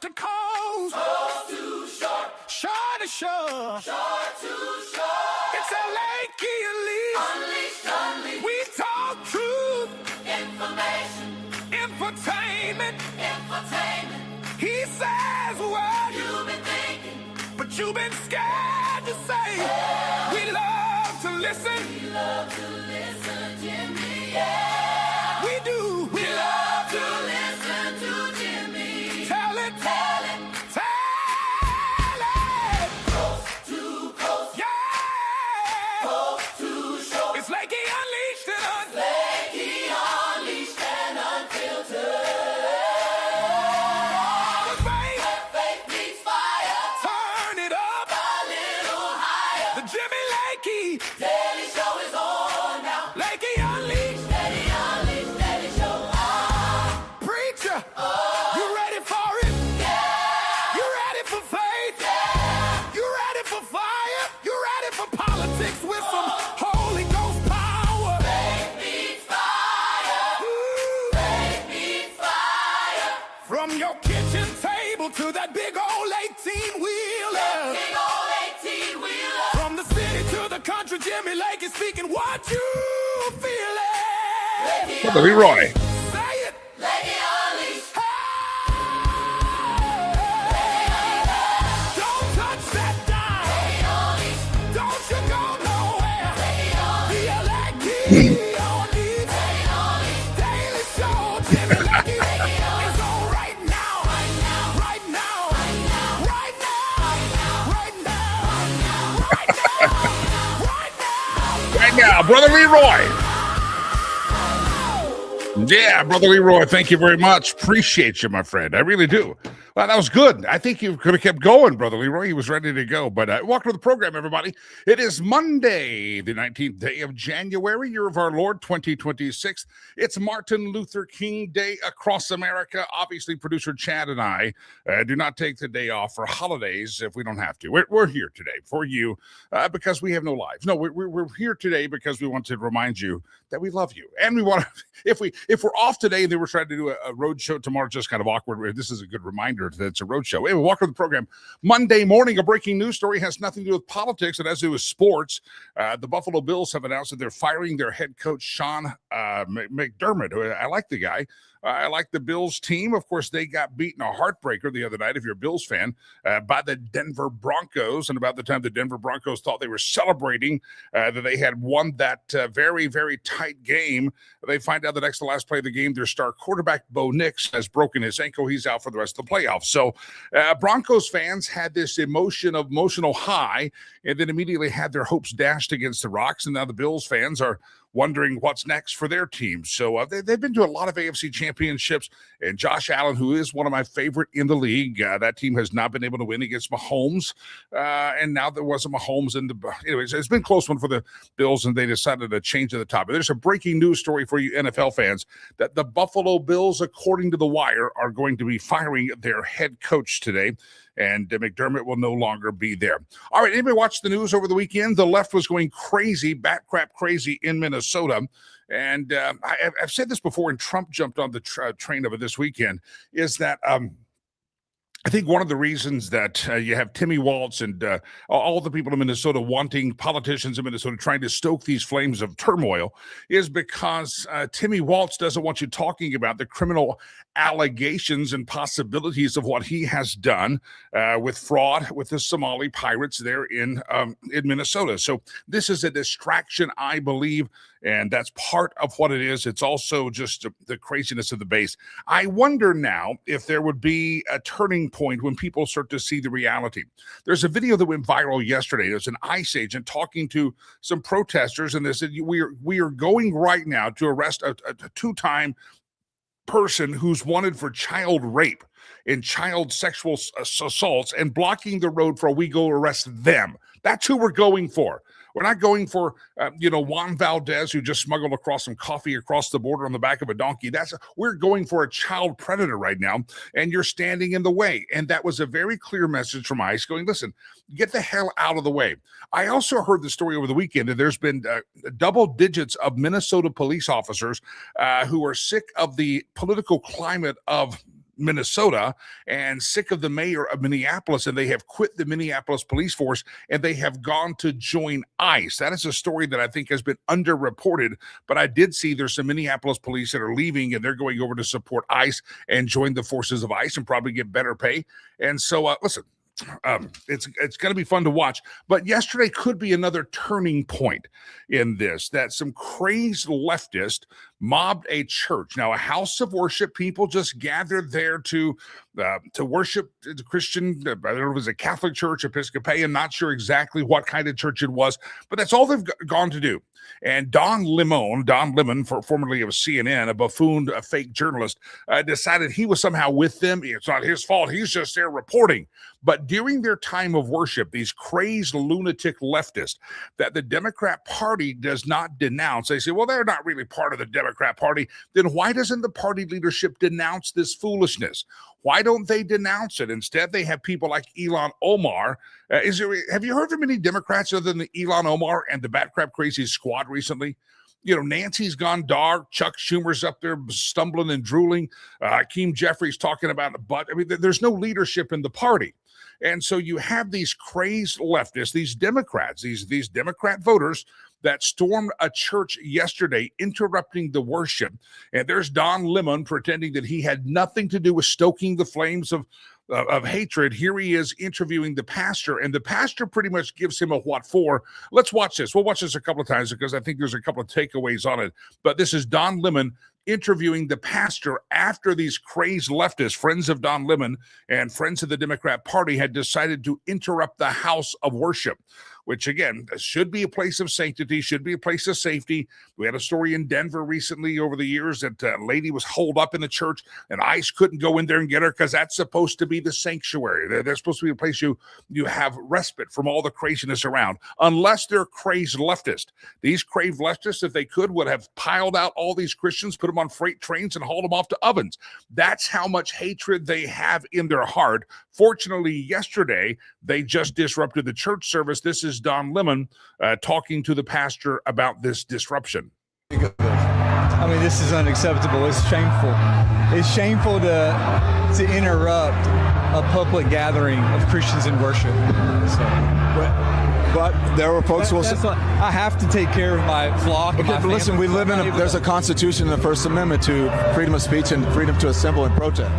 to coast. Coast to shore. Shore to shore. Shore to shore. It's a Lakey Unleashed, unleashed. We talk truth. Information. Infotainment. Infotainment. He says what You've been thinking. but you've been scared to say. We love to listen. We love to listen, Jimmy. Yeah. We do. We love to listen to Jimmy. Tell it. Tell it. Tell it. Coast to coast. Yeah. Coast to shore. It's Lakey Unleashed and Lakey unleashed and unfiltered. Faith. Where faith meets fire. Turn it up. A little higher. The Jimmy Lakey. Daily show is on now. Lakey Unleashed. Daily unleashed, daily show on. Preacher. You ready for it? Yeah. You ready for faith? Yeah. You ready for fire? You ready for politics with some Holy Ghost power? Faith meets fire. Ooh. Faith meets fire. From your kitchen table to that big old 18-wheeler. Big old 18-wheeler. From the city to the country, Jimmy Lake is speaking what you feeling. Brother Leroy. Say it. Lakey unleashed. Don't touch that dial. Don't you go nowhere. Be a Lakey on these daily show. Jimmy Lakey is on right now. Right now. Right now. Right now. Right now. Right now. Right now, Brother Leroy. Yeah, Brother Leroy, thank you very much. Appreciate you, my friend. I really do. Well, that was good. I think you could have kept going, Brother Leroy. He was ready to go. But welcome to the program, everybody. It is Monday, the 19th day of January, year of our Lord, 2026. It's Martin Luther King Day across America. Obviously, producer Chad and I do not take the day off for holidays if we don't have to. We're here today for you because we have no lives. No, we're here today because we want to remind you that we love you. And we want to, if we're off today and they were trying to do a road show tomorrow, just kind of awkward. This is a good reminder that it's a road show. Anyway, welcome to the program. Monday morning, a breaking news story has nothing to do with politics. It has to do with sports. The Buffalo Bills have announced that they're firing their head coach, Sean McDermott. I like the guy. I like the Bills team. Of course, they got beaten a heartbreaker the other night, if you're a Bills fan, by the Denver Broncos. And about the time the Denver Broncos thought they were celebrating that they had won that very, very tight game, they find out the next to last play of the game, their star quarterback, Bo Nix, has broken his ankle. He's out for the rest of the playoffs. So Broncos fans had this emotional high and then immediately had their hopes dashed against the rocks. And now the Bills fans are wondering what's next for their team. So they've been to a lot of AFC championships, and Josh Allen, who is one of my favorite in the league, that team has not been able to win against Mahomes, and now there wasn't Mahomes in the – anyways, it's been a close one for the Bills, and they decided to change to the top. There's a breaking news story for you NFL fans that the Buffalo Bills, according to The Wire, are going to be firing their head coach today, and McDermott will no longer be there. All right, anybody watch the news over the weekend? The left was going crazy, bat crap crazy in Minnesota. And I've said this before, and Trump jumped on the train of it this weekend, is that I think one of the reasons that you have Timmy Waltz and all the people in Minnesota wanting politicians in Minnesota trying to stoke these flames of turmoil is because Timmy Waltz doesn't want you talking about the criminal allegations and possibilities of what he has done with fraud with the Somali pirates there in Minnesota. So this is a distraction, I believe, and that's part of what it is. It's also just the craziness of the base. I wonder now if there would be a turning point when people start to see the reality. There's a video that went viral yesterday. There's an ICE agent talking to some protesters, and they said, we are going right now to arrest a two-time person who's wanted for child rape and child sexual assaults and blocking the road for we go arrest them. That's who we're going for. We're not going for, Juan Valdez, who just smuggled across some coffee across the border on the back of a donkey. We're going for a child predator right now, and you're standing in the way. And that was a very clear message from ICE going, listen, get the hell out of the way. I also heard the story over the weekend that there's been double digits of Minnesota police officers who are sick of the political climate of Minnesota and sick of the mayor of Minneapolis, and they have quit the Minneapolis police force and they have gone to join ICE. That is a story that I think has been underreported, but I did see there's some Minneapolis police that are leaving and they're going over to support ICE and join the forces of ICE and probably get better pay. And so, listen, it's going to be fun to watch, but yesterday could be another turning point in this, that some crazed leftist mobbed a church. Now, a house of worship, people just gathered there to worship the Christian, I don't know if it was a Catholic church, Episcopalian, not sure exactly what kind of church it was, but that's all they've gone to do. And Don Lemon, formerly of CNN, a buffoon, a fake journalist, decided he was somehow with them. It's not his fault. He's just there reporting. But during their time of worship, these crazed lunatic leftists that the Democrat Party does not denounce, they say, well, they're not really part of the Democrat Party. Then why doesn't the party leadership denounce this foolishness? Why don't they denounce it? Instead, they have people like Ilhan Omar. Have you heard of any Democrats other than Ilhan Omar and the Bat Crap Crazy Squad recently? You know, Nancy's gone dark. Chuck Schumer's up there stumbling and drooling. Hakeem Jeffries talking about the butt. I mean, there's no leadership in the party. And so you have these crazed leftists, these Democrats, these Democrat voters that stormed a church yesterday, interrupting the worship. And there's Don Lemon pretending that he had nothing to do with stoking the flames of hatred. Here he is interviewing the pastor, and the pastor pretty much gives him a what for. Let's watch this. We'll watch this a couple of times because I think there's a couple of takeaways on it. But this is Don Lemon interviewing the pastor after these crazed leftists, friends of Don Lemon and friends of the Democrat Party, had decided to interrupt the house of worship, which again should be a place of sanctity, should be a place of safety. We had a story in Denver recently over the years that a lady was holed up in the church and ICE couldn't go in there and get her because that's supposed to be the sanctuary. They're supposed to be a place you have respite from all the craziness around, unless they're crazed leftists. These crazed leftists, if they could, would have piled out all these Christians, put them on freight trains and hauled them off to ovens. That's how much hatred they have in their heart. Fortunately, yesterday, they just disrupted the church service. This is Don Lemon talking to the pastor about this disruption. I mean, this is unacceptable. It's shameful. It's shameful to interrupt a public gathering of Christians in worship. But there were folks who will say, I have to take care of my flock. okay, but listen, we live in there's a constitution in the First Amendment to freedom of speech and freedom to assemble and protest.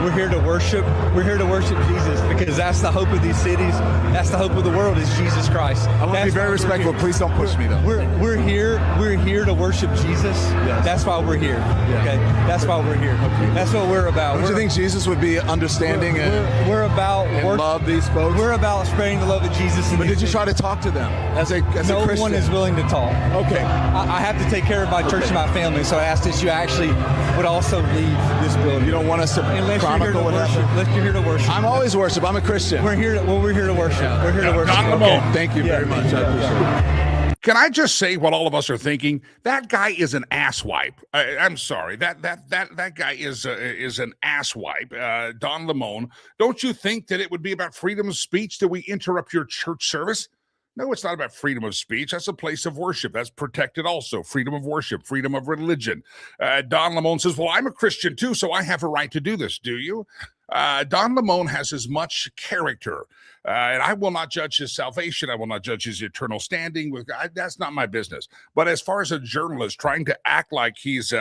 We're here to worship. We're here to worship Jesus because that's the hope of these cities. That's the hope of the world is Jesus Christ. I want to be very respectful. Please don't push me, though. We're here to worship Jesus. Yes. That's why we're here. Yeah. Okay, that's why we're here. Okay. That's what we're about. Don't you think Jesus would be understanding we're about and love these folks? We're about spreading the love of Jesus. But did you try to talk to them as a Christian? No one is willing to talk. Okay. I have to take care of my church and my family, so I asked that you actually would also leave this building. You don't want us to chronicle what happened? Unless you're here to worship. I'm always worship. I'm a Christian. We're here to worship. We're here to worship. Okay. Thank you very much. I appreciate it. Can I just say what all of us are thinking? That guy is an asswipe. I'm sorry. That guy is an asswipe. Don Lemon. Don't you think that it would be about freedom of speech that we interrupt your church service? No, it's not about freedom of speech. That's a place of worship. That's protected also. Freedom of worship, freedom of religion. Don Lemon says, well, I'm a Christian too, so I have a right to do this. Do you? Don Lemon has as much character, and I will not judge his salvation. I will not judge his eternal standing with God. That's not my business. But as far as a journalist trying to act like he's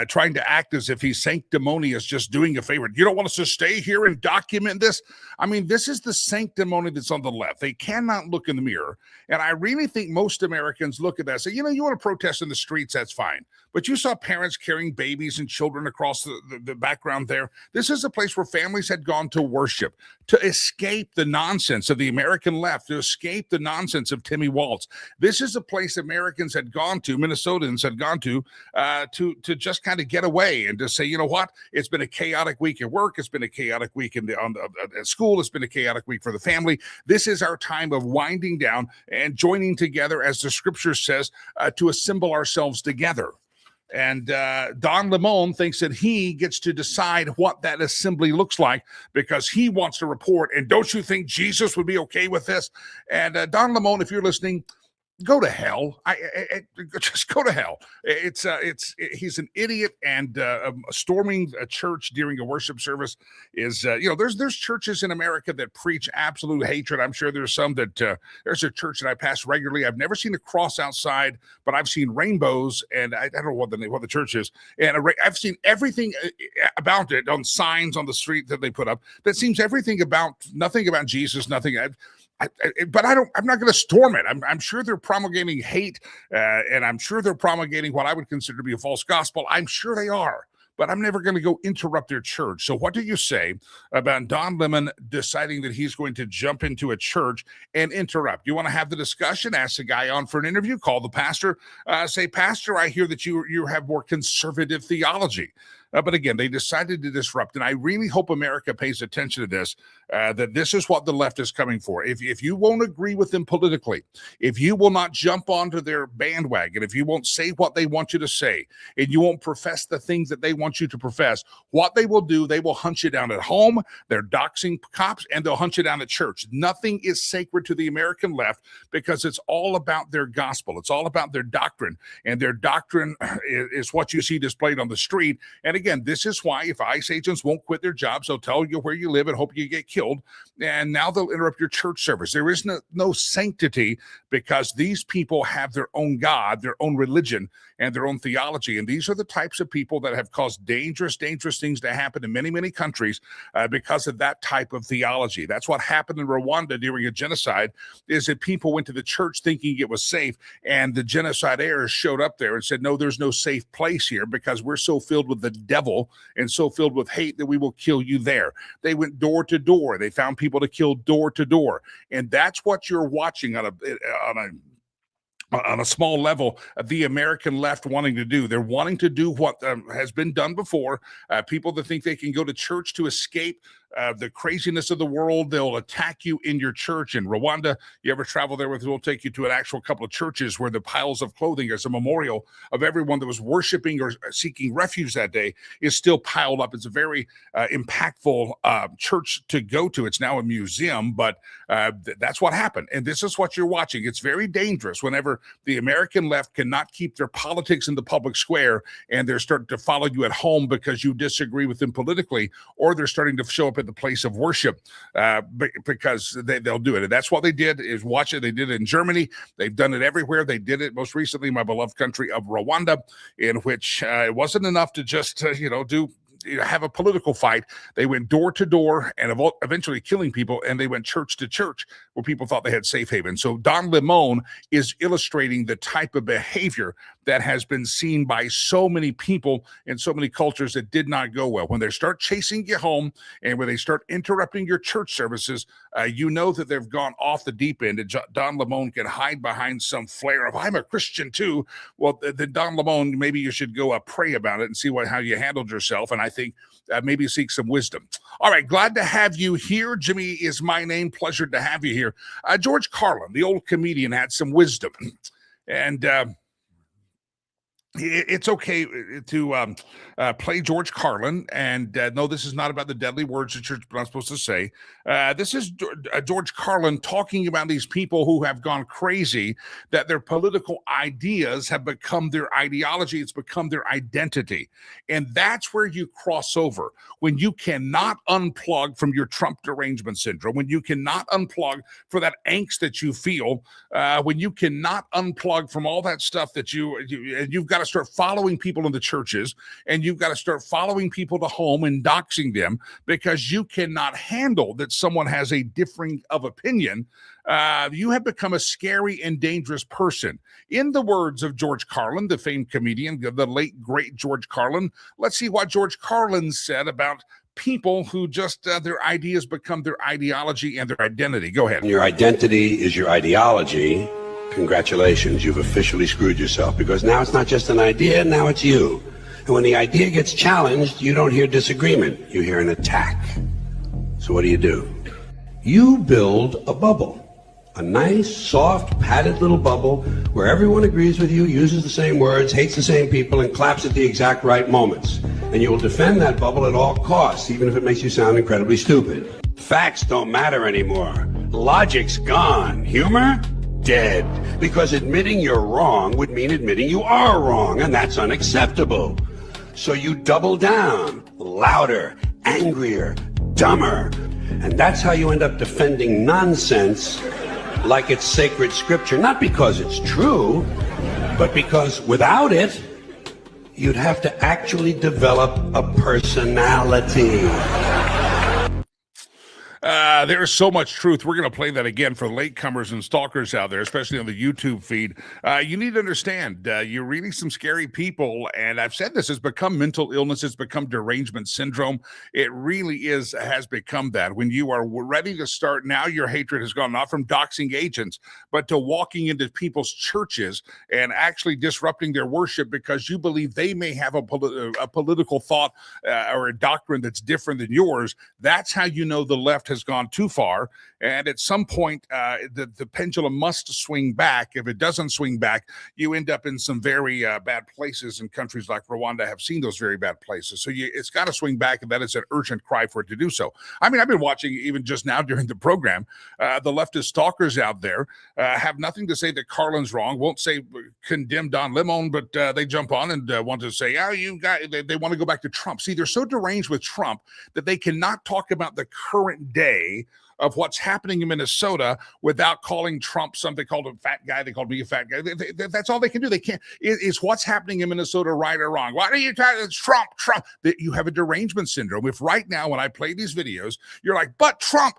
trying to act as if he's sanctimonious, just doing a favor. You don't want us to stay here and document this? I mean, this is the sanctimony that's on the left. They cannot look in the mirror. And I really think most Americans look at that and say, you know, you want to protest in the streets, that's fine. But you saw parents carrying babies and children across the background there. This is a place where families had gone to worship, to escape the nonsense of the American left, to escape the nonsense of Timmy Waltz. This is a place Americans had gone to, Minnesotans had gone to just kind of get away and to say, you know what? It's been a chaotic week at work. It's been a chaotic week at school. It's been a chaotic week for the family. This is our time of winding down and joining together, as the scripture says, to assemble ourselves together. And Don Lemon thinks that he gets to decide what that assembly looks like because he wants to report. And don't you think Jesus would be okay with this? And Don Lemon, if you're listening, go to hell. Just go to hell. He's an idiot, and storming a church during a worship service is, there's churches in America that preach absolute hatred. I'm sure there's some that, there's a church that I pass regularly. I've never seen a cross outside, but I've seen rainbows, and I don't know what the church is. And I've seen everything about it on signs on the street that they put up that seems nothing about Jesus, nothing. But I'm not going to storm it. I'm sure they're promulgating hate, and I'm sure they're promulgating what I would consider to be a false gospel. I'm sure they are, but I'm never going to go interrupt their church. So what do you say about Don Lemon deciding that he's going to jump into a church and interrupt? You want to have the discussion? Ask the guy on for an interview. Call the pastor. Say, Pastor, I hear that you have more conservative theology. But again, they decided to disrupt, and I really hope America pays attention to this, that this is what the left is coming for. If you won't agree with them politically, if you will not jump onto their bandwagon, if you won't say what they want you to say, and you won't profess the things that they want you to profess, what they will do, they will hunt you down at home, they're doxing cops, and they'll hunt you down at church. Nothing is sacred to the American left because it's all about their gospel. It's all about their doctrine, and their doctrine is what you see displayed on the street. And again, this is why if ICE agents won't quit their jobs, they'll tell you where you live and hope you get killed. And now they'll interrupt your church service. There is no sanctity because these people have their own God, their own religion, and their own theology. And these are the types of people that have caused dangerous things to happen in many, many countries because of that type of theology. That's what happened in Rwanda during a genocide, is that people went to the church thinking it was safe, and the genocidaires showed up there and said, no, there's no safe place here because we're so filled with the devil and so filled with hate that we will kill you there. They went door to door. They found people to kill door to door. And that's what you're watching on a small level, the American left wanting to do. They're wanting to do what has been done before. People that think they can go to church to escape the craziness of the world, they'll attack you in your church. In Rwanda, you ever travel there with, we'll take you to an actual couple of churches where the piles of clothing as a memorial of everyone that was worshiping or seeking refuge that day is still piled up. It's a very impactful church to go to. It's now a museum, but that's what happened. And this is what you're watching. It's very dangerous whenever the American left cannot keep their politics in the public square, and they're starting to follow you at home because you disagree with them politically, or they're starting to show up at the place of worship because they'll do it. And that's what they did, is watch it. They did it in Germany. They've done it everywhere. They did it most recently in my beloved country of Rwanda, in which it wasn't enough to just, have a political fight. They went door to door and eventually killing people, and they went church to church where people thought they had safe haven. So Don Lemon is illustrating the type of behavior that has been seen by so many people in so many cultures that did not go well. When they start chasing you home and when they start interrupting your church services, you know that they've gone off the deep end. And Don Lemon can hide behind some flare of, I'm a Christian too. Well, then Don Lemon, maybe you should go pray about it and see how you handled yourself. And I think maybe seek some wisdom. All right, glad to have you here. Jimmy is my name. Pleasure to have you here. George Carlin, the old comedian, had some wisdom. And it's okay to play George Carlin, and no, this is not about the deadly words the church is not supposed to say. This is George Carlin talking about these people who have gone crazy, that their political ideas have become their ideology. It's become their identity. And that's where you cross over. When you cannot unplug from your Trump derangement syndrome, when you cannot unplug for that angst that you feel, when you cannot unplug from all that stuff that you've got to start following people in the churches, and you've got to start following people to home and doxing them because you cannot handle that someone has a differing of opinion. You have become a scary and dangerous person. In the words of George Carlin, the famed comedian, the late, great George Carlin, let's see what George Carlin said about people who just, their ideas become their ideology and their identity. Go ahead. Your identity is your ideology. Congratulations, you've officially screwed yourself, because now it's not just an idea, now it's you. And when the idea gets challenged, you don't hear disagreement, you hear an attack. So what do? You build a bubble, a nice, soft, padded little bubble where everyone agrees with you, uses the same words, hates the same people, and claps at the exact right moments. And you will defend that bubble at all costs, even if it makes you sound incredibly stupid. Facts don't matter anymore. Logic's gone. Humor? dead. Because admitting you're wrong would mean admitting you are wrong, and that's unacceptable. So you double down, louder, angrier, dumber. And that's how you end up defending nonsense like it's sacred scripture. Not because it's true, but because without it, you'd have to actually develop a personality. There's so much truth. We're going to play that again for latecomers and stalkers out there, especially on the YouTube feed. You need to understand, you're reading some scary people, and I've said this has become mental illness. It's become derangement syndrome. It really has become that. When you are ready to start, now your hatred has gone not from doxing agents, but to walking into people's churches and actually disrupting their worship because you believe they may have a political thought or a doctrine that's different than yours. That's how you know the left has gone too far, and at some point the pendulum must swing back. If it doesn't swing back, you end up in some very bad places, and countries like Rwanda have seen those very bad places. So it's got to swing back, and that is an urgent cry for it to do so. I mean, I've been watching even just now during the program, the leftist stalkers out there have nothing to say that Carlin's wrong, won't say condemn Don Lemon, but they jump on and want to say, they want to go back to Trump. See, they're so deranged with Trump that they cannot talk about the current day of what's happening in Minnesota without calling Trump something called a fat guy. They called me a fat guy. That's all they can do. They can't. It's what's happening in Minnesota, right or wrong. Why are you talking? It's Trump. You have a derangement syndrome. If right now when I play these videos, you're like, but Trump,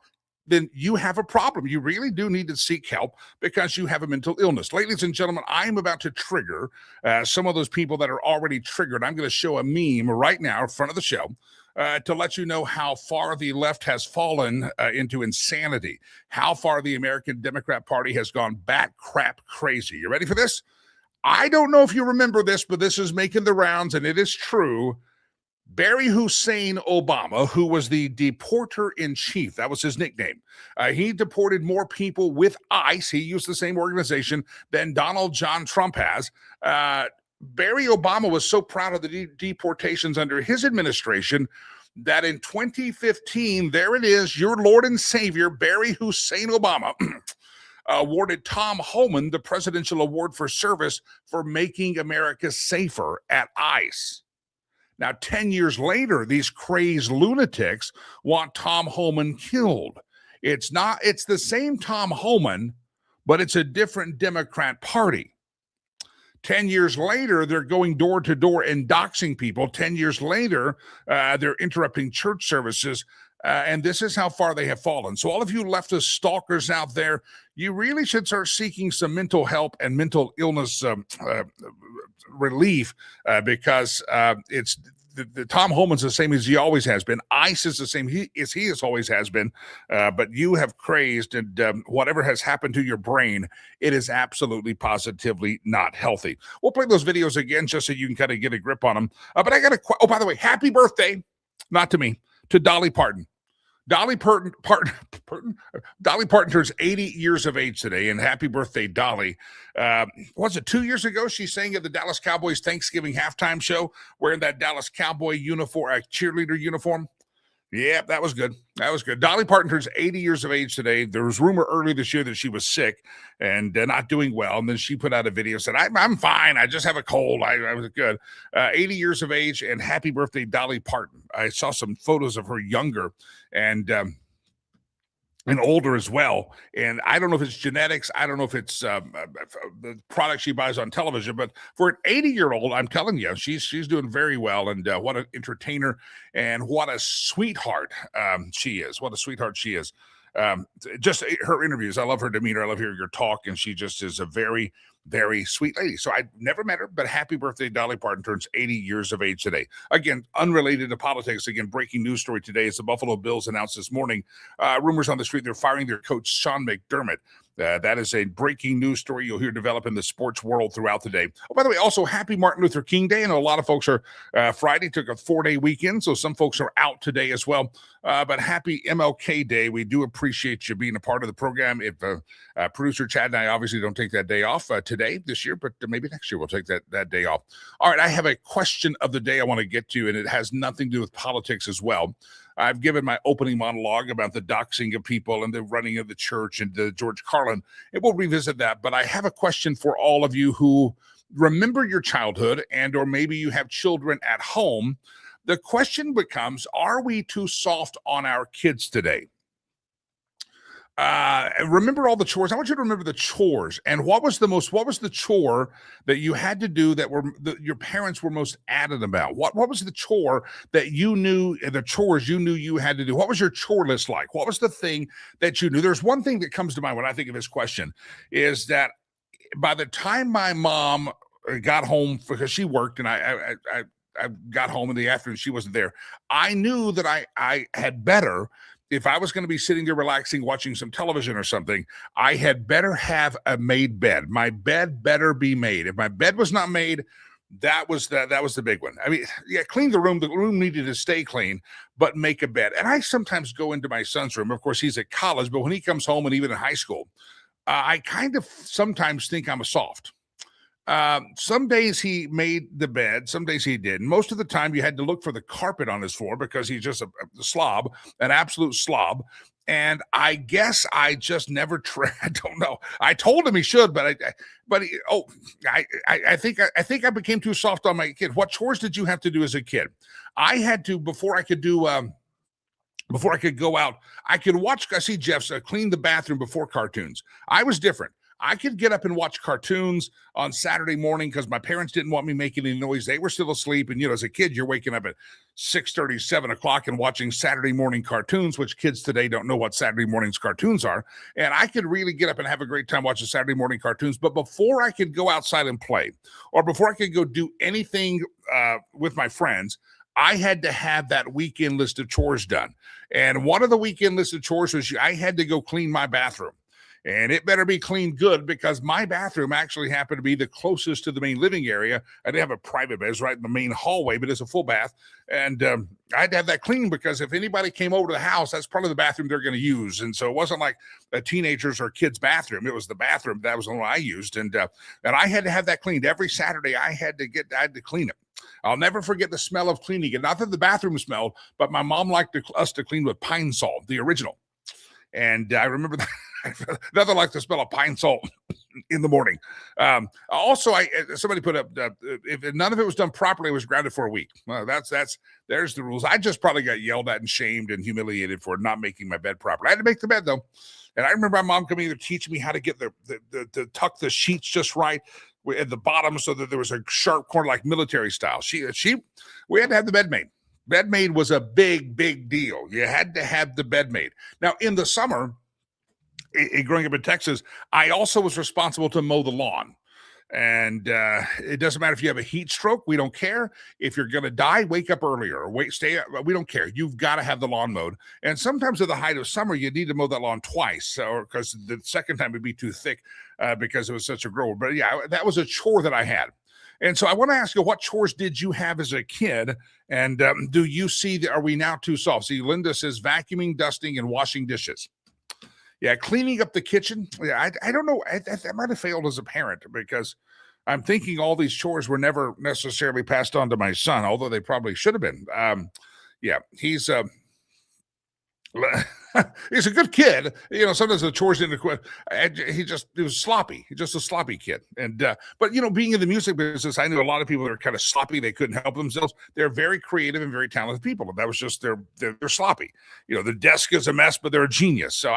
then you have a problem. You really do need to seek help because you have a mental illness. Ladies and gentlemen, I'm about to trigger some of those people that are already triggered. I'm going to show a meme right now in front of the show to let you know how far the left has fallen into insanity, how far the American Democrat Party has gone bat crap crazy. You ready for this? I don't know if you remember this, but this is making the rounds, and it is true. Barry Hussein Obama, who was the deporter-in-chief, that was his nickname. He deported more people with ICE. He used the same organization than Donald John Trump has. Barry Obama was so proud of the deportations under his administration that in 2015, there it is, your Lord and Savior, Barry Hussein Obama, awarded Tom Homan the Presidential Award for Service for making America safer at ICE. Now, 10 years later, these crazed lunatics want Tom Homan killed. It's the same Tom Homan, but it's a different Democrat Party. 10 years later, they're going door to door and doxing people. 10 years later, they're interrupting church services. And this is how far they have fallen. So all of you leftist stalkers out there, you really should start seeking some mental help and mental illness relief because it's the Tom Homan's the same as he always has been. ICE is the same as he always has been. But you have crazed, and whatever has happened to your brain, it is absolutely positively not healthy. We'll play those videos again just so you can kind of get a grip on them. But I got oh, by the way, happy birthday, not to me, to Dolly Parton. Dolly Parton turns 80 years of age today, and happy birthday, Dolly. Was it 2 years ago she sang at the Dallas Cowboys Thanksgiving halftime show wearing that Dallas Cowboy uniform, cheerleader uniform? Yeah, that was good. That was good. Dolly Parton turns 80 years of age today. There was rumor earlier this year that she was sick and not doing well. And then she put out a video, said, I'm fine. I just have a cold. I was good. 80 years of age, and happy birthday, Dolly Parton. I saw some photos of her younger and older as well. And I don't know if it's genetics. I don't know if it's the product she buys on television. But for an 80-year-old, I'm telling you, she's doing very well. And what an entertainer and what a sweetheart she is. What a sweetheart she is. Just her interviews. I love her demeanor. I love hearing her talk. And she just is a very, very sweet lady. So I never met her, but happy birthday. Dolly Parton turns 80 years of age today. Again, unrelated to politics. Again, breaking news story today is the Buffalo Bills announced this morning, rumors on the street, they're firing their coach, Sean McDermott. That is a breaking news story you'll hear develop in the sports world throughout the day. Oh, by the way, also happy Martin Luther King Day. I know a lot of folks are Friday took a 4-day weekend, so some folks are out today as well. But happy MLK Day. We do appreciate you being a part of the program. If producer Chad and I obviously don't take that day off today, this year, but maybe next year we'll take that day off. All right, I have a question of the day I want to get to, and it has nothing to do with politics as well. I've given my opening monologue about the doxing of people and the running of the church and the George Carlin, and we'll revisit that. But I have a question for all of you who remember your childhood, and or maybe you have children at home. The question becomes, are we too soft on our kids today? Remember all the chores. I want you to remember the chores, and what was the chore that you had to do that your parents were most adamant about? What was the chore that you knew, the chores you knew you had to do? What was your chore list like? What was the thing that you knew? There's one thing that comes to mind when I think of this question, is that by the time my mom got home, because she worked and I got home in the afternoon, she wasn't there, I knew that I had better, if I was going to be sitting there relaxing, watching some television or something, I had better have a made bed. My bed better be made. If my bed was not made, that was the big one. I mean, yeah, clean the room. The room needed to stay clean, but make a bed. And I sometimes go into my son's room. Of course, he's at college, but when he comes home and even in high school, I kind of sometimes think I'm a soft. Some days he made the bed, some days he didn't. Most of the time you had to look for the carpet on his floor because he's just a slob, an absolute slob. And I guess I just never tried. I don't know. I told him he should, but I think I became too soft on my kid. What chores did you have to do as a kid? I had to, before I could go out, I see Jeff's clean the bathroom before cartoons. I was different. I could get up and watch cartoons on Saturday morning because my parents didn't want me making any noise. They were still asleep. And, as a kid, you're waking up at 6:30, 7 o'clock and watching Saturday morning cartoons, which kids today don't know what Saturday morning's cartoons are. And I could really get up and have a great time watching Saturday morning cartoons. But before I could go outside and play, or before I could go do anything with my friends, I had to have that weekend list of chores done. And one of the weekend list of chores was I had to go clean my bathroom. And it better be cleaned good because my bathroom actually happened to be the closest to the main living area. I didn't have a private bed. It was right in the main hallway, but it's a full bath. And I had to have that cleaned because if anybody came over to the house, that's probably the bathroom they're going to use. And so it wasn't like a teenager's or kid's bathroom. It was the bathroom. That was the one I used. And I had to have that cleaned every Saturday. I had to clean it. I'll never forget the smell of cleaning it. Not that the bathroom smelled, but my mom liked us to clean with pine salt, the original. And I remember that. Nothing like the smell of pine salt in the morning. Also, somebody put up, if none of it was done properly, it was grounded for a week. Well, there's the rules. I just probably got yelled at and shamed and humiliated for not making my bed properly. I had to make the bed though. And I remember my mom coming to teach me how to get the tuck the sheets just right at the bottom so that there was a sharp corner like military style. We had to have the bed made. Bed made was a big, big deal. You had to have the bed made. Now, in the summer, growing up in Texas, I also was responsible to mow the lawn. And it doesn't matter if you have a heat stroke. We don't care. If you're going to die, wake up earlier or stay up. We don't care. You've got to have the lawn mowed. And sometimes at the height of summer, you need to mow that lawn twice because the second time it'd be too thick because it was such a grower. But yeah, that was a chore that I had. And so I want to ask you, what chores did you have as a kid? And do you see, are we now too soft? See, Linda says vacuuming, dusting, and washing dishes. Yeah, cleaning up the kitchen. Yeah, I don't know. I might have failed as a parent because I'm thinking all these chores were never necessarily passed on to my son, although they probably should have been. Yeah, he's he's a good kid. Sometimes the chores didn't quit. He was sloppy. He's just a sloppy kid. And but being in the music business, I knew a lot of people that are kind of sloppy. They couldn't help themselves. They're very creative and very talented people. And that was just they're sloppy. The desk is a mess, but they're a genius. So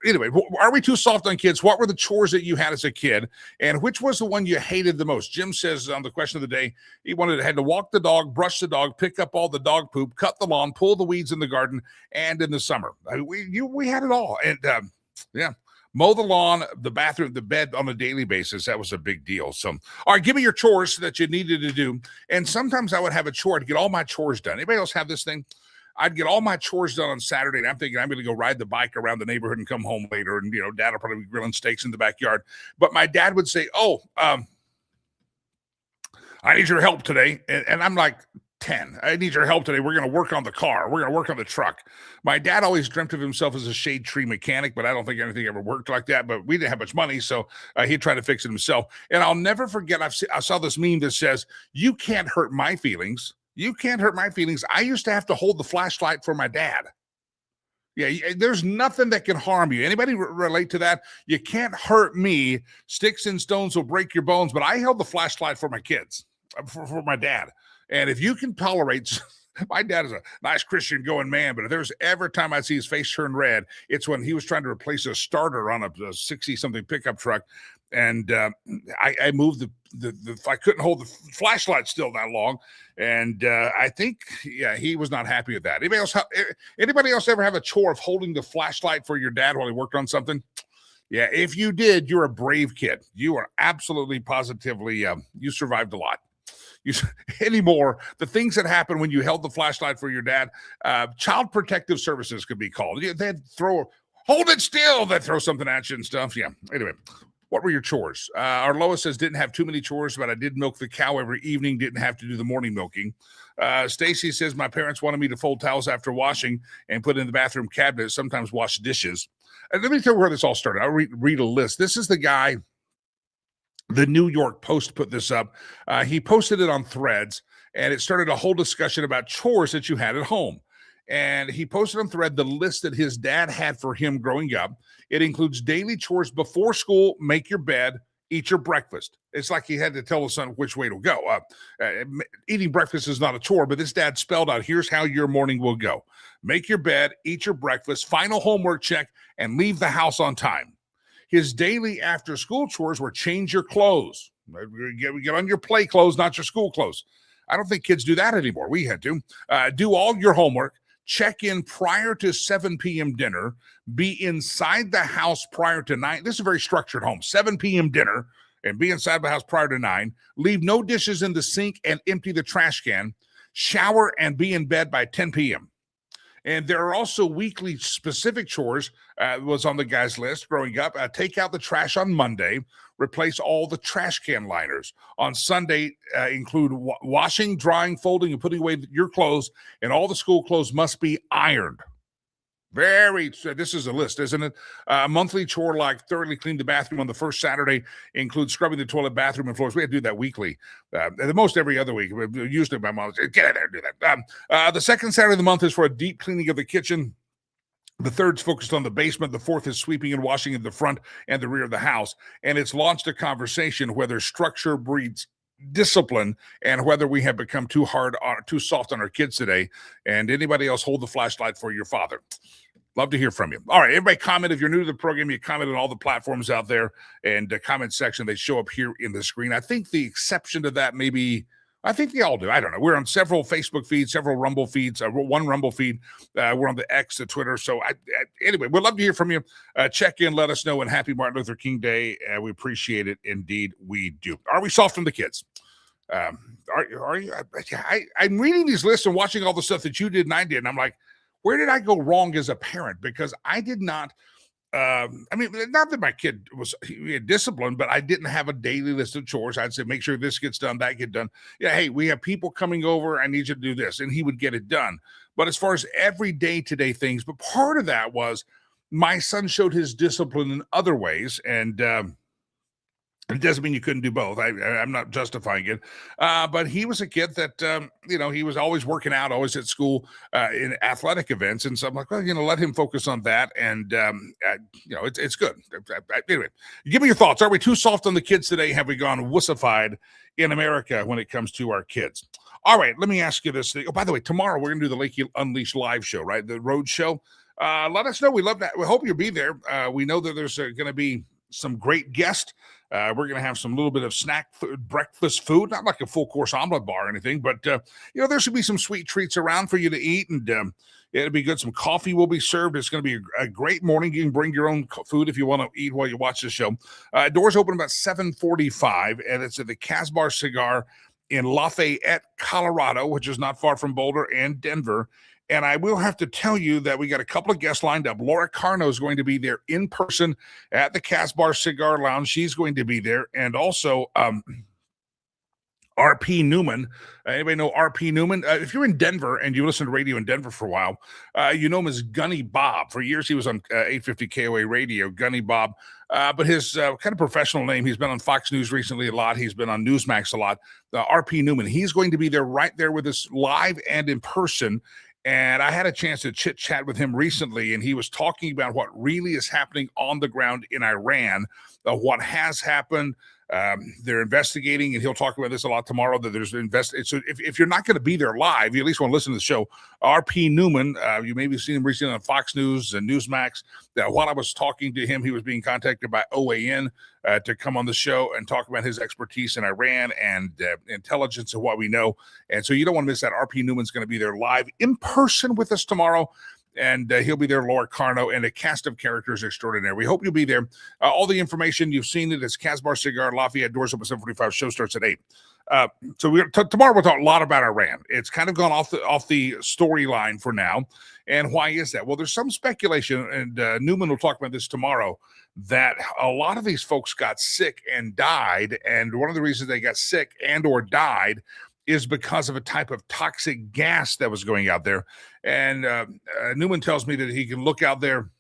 anyway, are we too soft on kids? What were the chores that you had as a kid? And which was the one you hated the most? Jim says on the question of the day, he had to walk the dog, brush the dog, pick up all the dog poop, cut the lawn, pull the weeds in the garden, and in the summer. We had it all. And mow the lawn, the bathroom, the bed on a daily basis. That was a big deal. So, all right, give me your chores that you needed to do. And sometimes I would have a chore to get all my chores done. Anybody else have this thing? I'd get all my chores done on Saturday, and I'm thinking I'm going to go ride the bike around the neighborhood and come home later. And, Dad will probably be grilling steaks in the backyard. But my dad would say, I need your help today. And I'm like, 10. I need your help today. We're going to work on the car. We're going to work on the truck. My dad always dreamt of himself as a shade tree mechanic, but I don't think anything ever worked like that. But we didn't have much money, so he'd try to fix it himself. And I'll never forget, I saw this meme that says, "You can't hurt my feelings. You can't hurt my feelings. I used to have to hold the flashlight for my dad. Yeah, there's nothing that can harm you. Anybody relate to that? You can't hurt me. Sticks and stones will break your bones, but I held the flashlight for my kids, for my dad. And if you can tolerate, my dad is a nice Christian going man, but if there's ever time I see his face turn red, it's when he was trying to replace a starter on a 60-something pickup truck. And I moved I couldn't hold the flashlight still that long. And I think, he was not happy with that. Anybody else ever have a chore of holding the flashlight for your dad while he worked on something? Yeah, if you did, you're a brave kid. You are absolutely positively, you survived a lot. Anymore, the things that happen when you held the flashlight for your dad, child protective services could be called. They'd hold it still, they'd throw something at you and stuff. Yeah, anyway. What were your chores? Our Lois says, didn't have too many chores, but I did milk the cow every evening, didn't have to do the morning milking. Stacy says, my parents wanted me to fold towels after washing and put in the bathroom cabinet, sometimes wash dishes. And let me tell you where this all started. I'll read a list. This is the guy, the New York Post put this up. He posted it on Threads, and it started a whole discussion about chores that you had at home. And he posted on Thread the list that his dad had for him growing up. It includes daily chores before school, make your bed, eat your breakfast. It's like he had to tell his son which way to go. Eating breakfast is not a chore, but this dad spelled out, here's how your morning will go. Make your bed, eat your breakfast, final homework check, and leave the house on time. His daily after-school chores were change your clothes. Get on your play clothes, not your school clothes. I don't think kids do that anymore. We had to. Do all your homework. Check in prior to 7 p.m. dinner, be inside the house prior to 9. This is a very structured home. 7 p.m. dinner and be inside the house prior to 9. Leave no dishes in the sink and empty the trash can. Shower and be in bed by 10 p.m. And there are also weekly specific chores, was on the guy's list growing up. Take out the trash on Monday, replace all the trash can liners. On Sunday, include washing, drying, folding, and putting away your clothes, and all the school clothes must be ironed. This is a list, isn't it? A monthly chore like thoroughly clean the bathroom on the first Saturday, includes scrubbing the toilet, bathroom, and floors. We had to do that weekly. The most every other week. Usually my mom would say, get in there and do that. The second Saturday of the month is for a deep cleaning of the kitchen. The third's focused on the basement. The fourth is sweeping and washing in the front and the rear of the house. And it's launched a conversation whether structure breeds discipline and whether we have become too soft on our kids today. And anybody else hold the flashlight for your father? Love to hear from you. All right, everybody comment. If you're new to the program, you comment on all the platforms out there, and the comment section, they show up here in the screen. I think the exception to that I think they all do. I don't know. We're on several Facebook feeds, several Rumble feeds, one Rumble feed. We're on the X, the Twitter. So anyway, we'd love to hear from you. Check in, let us know, and happy Martin Luther King Day. We appreciate it. Indeed, we do. Are we soft on the kids? Are you? I'm reading these lists and watching all the stuff that you did and I did, and I'm like, where did I go wrong as a parent? Because I did not, not that my kid was disciplined, but I didn't have a daily list of chores. I'd say, make sure this gets done, that get done. Yeah, hey, we have people coming over. I need you to do this. And he would get it done. But as far as everyday today things, but part of that was my son showed his discipline in other ways. And it doesn't mean you couldn't do both. I'm not justifying it. But he was a kid that, he was always working out, always at school in athletic events. And so I'm like, well, let him focus on that. And, it's good. Anyway, give me your thoughts. Are we too soft on the kids today? Have we gone wussified in America when it comes to our kids? All right, let me ask you this. Oh, by the way, tomorrow we're going to do the Lakey Unleashed live show, right? The road show. Let us know. We love that. We hope you'll be there. We know that there's going to be some great guests. We're going to have some little bit of snack food, breakfast food, not like a full course omelet bar or anything, but there should be some sweet treats around for you to eat, and it'll be good. Some coffee will be served. It's going to be a great morning. You can bring your own food if you want to eat while you watch the show. Doors open about 7:45, and it's at the Casbar Cigar in Lafayette, Colorado, which is not far from Boulder and Denver. And I will have to tell you that we got a couple of guests lined up. Laura Carno is going to be there in person at the Casbar Cigar Lounge. She's going to be there. And also, R.P. Newman. Anybody know R.P. Newman? If you're in Denver and you listen to radio in Denver for a while, you know him as Gunny Bob. For years, he was on 850 KOA radio, Gunny Bob. But his kind of professional name, he's been on Fox News recently a lot. He's been on Newsmax a lot. R.P. Newman. He's going to be there right there with us live and in person. And I had a chance to chit-chat with him recently, and he was talking about what really is happening on the ground in Iran, what has happened. They're investigating, and he'll talk about this a lot tomorrow, that there's so if you're not going to be there live, you at least want to listen to the show. R.P. Newman, you maybe seen him recently on Fox News and Newsmax. While I was talking to him, he was being contacted by OAN to come on the show and talk about his expertise in Iran and intelligence and what we know. And so you don't want to miss that. R.P. Newman's going to be there live in person with us tomorrow. And he'll be there, Laura Carno, and a cast of characters extraordinary. We hope you'll be there. All the information, you've seen it. It's Casbar Cigar, Lafayette, doors open 7:45. Show starts at 8. So tomorrow we'll talk a lot about Iran. It's kind of gone off the storyline for now. And why is that? Well, there's some speculation, and Newman will talk about this tomorrow, that a lot of these folks got sick and died. And one of the reasons they got sick and or died is because of a type of toxic gas that was going out there. And Newman tells me that he can look out there,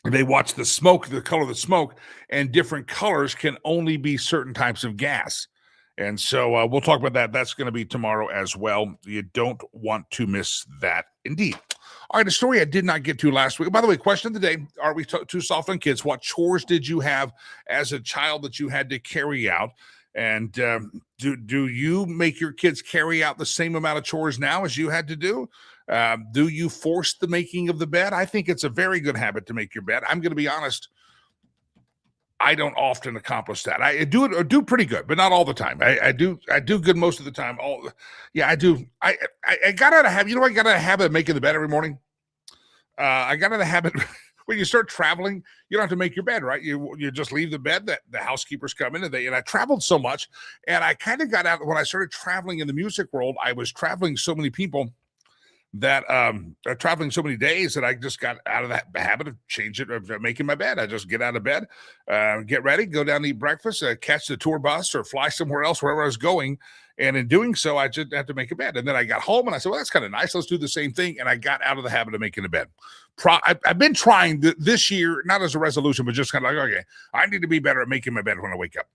they watch the smoke, the color of the smoke, and different colors can only be certain types of gas. And so we'll talk about that. That's going to be tomorrow as well. You don't want to miss that, indeed. All right, a story I did not get to last week. By the way, question of the day, are we too soft on kids? What chores did you have as a child that you had to carry out? And do you make your kids carry out the same amount of chores now as you had to do? Do you force the making of the bed? I think it's a very good habit to make your bed. I'm going to be honest. I don't often accomplish that. I do pretty good, but not all the time. I do good most of the time. I do. I got out of habit. You know, I got out of habit of making the bed every morning. I got out of the habit. When you start traveling, you don't have to make your bed, right? You just leave the bed. That the housekeepers come in, and I traveled so much, and I kind of got out when I started traveling in the music world. I was traveling so many people that traveling so many days that I just got out of that habit of making my bed. I just get out of bed, get ready, go down to eat breakfast, catch the tour bus or fly somewhere else, wherever I was going. And in doing so, I just had to make a bed. And then I got home and I said, well, that's kind of nice. Let's do the same thing. And I got out of the habit of making a bed. I've been trying this year, not as a resolution, but just kind of like, okay, I need to be better at making my bed when I wake up.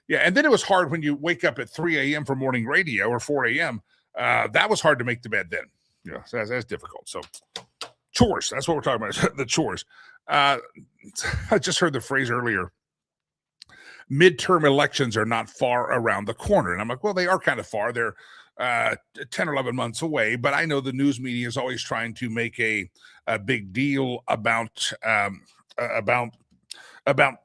Yeah. And then it was hard when you wake up at 3 a.m. for morning radio or 4 a.m. That was hard to make the bed then. Yeah, so that's difficult. So chores, that's what we're talking about, the chores. I just heard the phrase earlier, midterm elections are not far around the corner. And I'm like, well, they are kind of far. They're 10 or 11 months away. But I know the news media is always trying to make a big deal about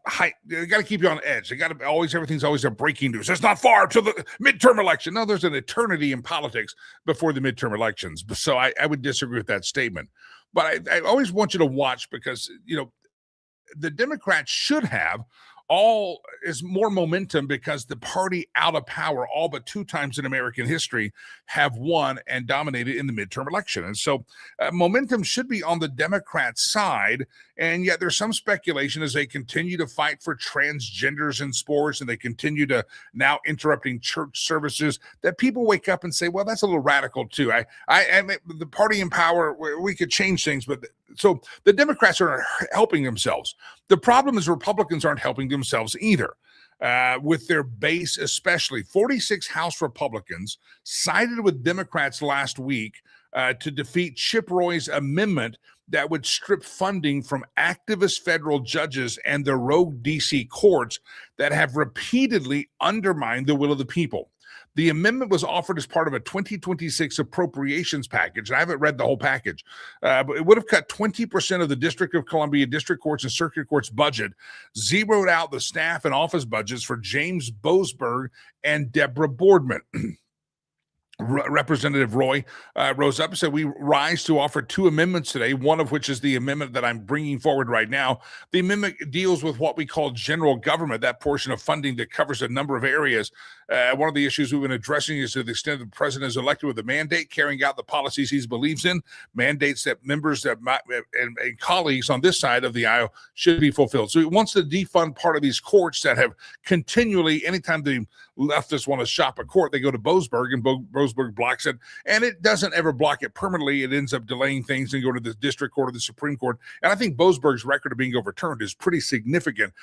height. They got to keep you on edge. They got to everything's always a breaking news. It's not far to the midterm election. No, there's an eternity in politics before the midterm elections. So I would disagree with that statement. But I always want you to watch because, you know, the Democrats should have is more momentum because the party out of power all but 2 times in American history have won and dominated in the midterm election. And so momentum should be on the Democrat side. And yet there's some speculation as they continue to fight for transgenders in sports and they continue to now interrupting church services that people wake up and say, well, that's a little radical too. I the party in power, we could change things, but so the Democrats are helping themselves. The problem is Republicans aren't helping themselves either. With their base, especially 46 House Republicans sided with Democrats last week to defeat Chip Roy's amendment that would strip funding from activist federal judges and the rogue DC courts that have repeatedly undermined the will of the people. The amendment was offered as part of a 2026 appropriations package. And I haven't read the whole package, but it would have cut 20% of the District of Columbia District Courts and Circuit Courts budget, zeroed out the staff and office budgets for James Boasberg and Deborah Boardman. Representative Roy rose up and said, we rise to offer 2 amendments today, one of which is the amendment that I'm bringing forward right now. The amendment deals with what we call general government, that portion of funding that covers a number of areas. One of the issues we've been addressing is to the extent the president is elected with a mandate, carrying out the policies he believes in, mandates that members that and colleagues on this side of the aisle should be fulfilled. So he wants to defund part of these courts that have continually, anytime the leftists want to shop a court, they go to Boasberg, and Boasberg blocks it, and it doesn't ever block it permanently. It ends up delaying things and go to the district court or the Supreme Court. And I think Boasberg's record of being overturned is pretty significant,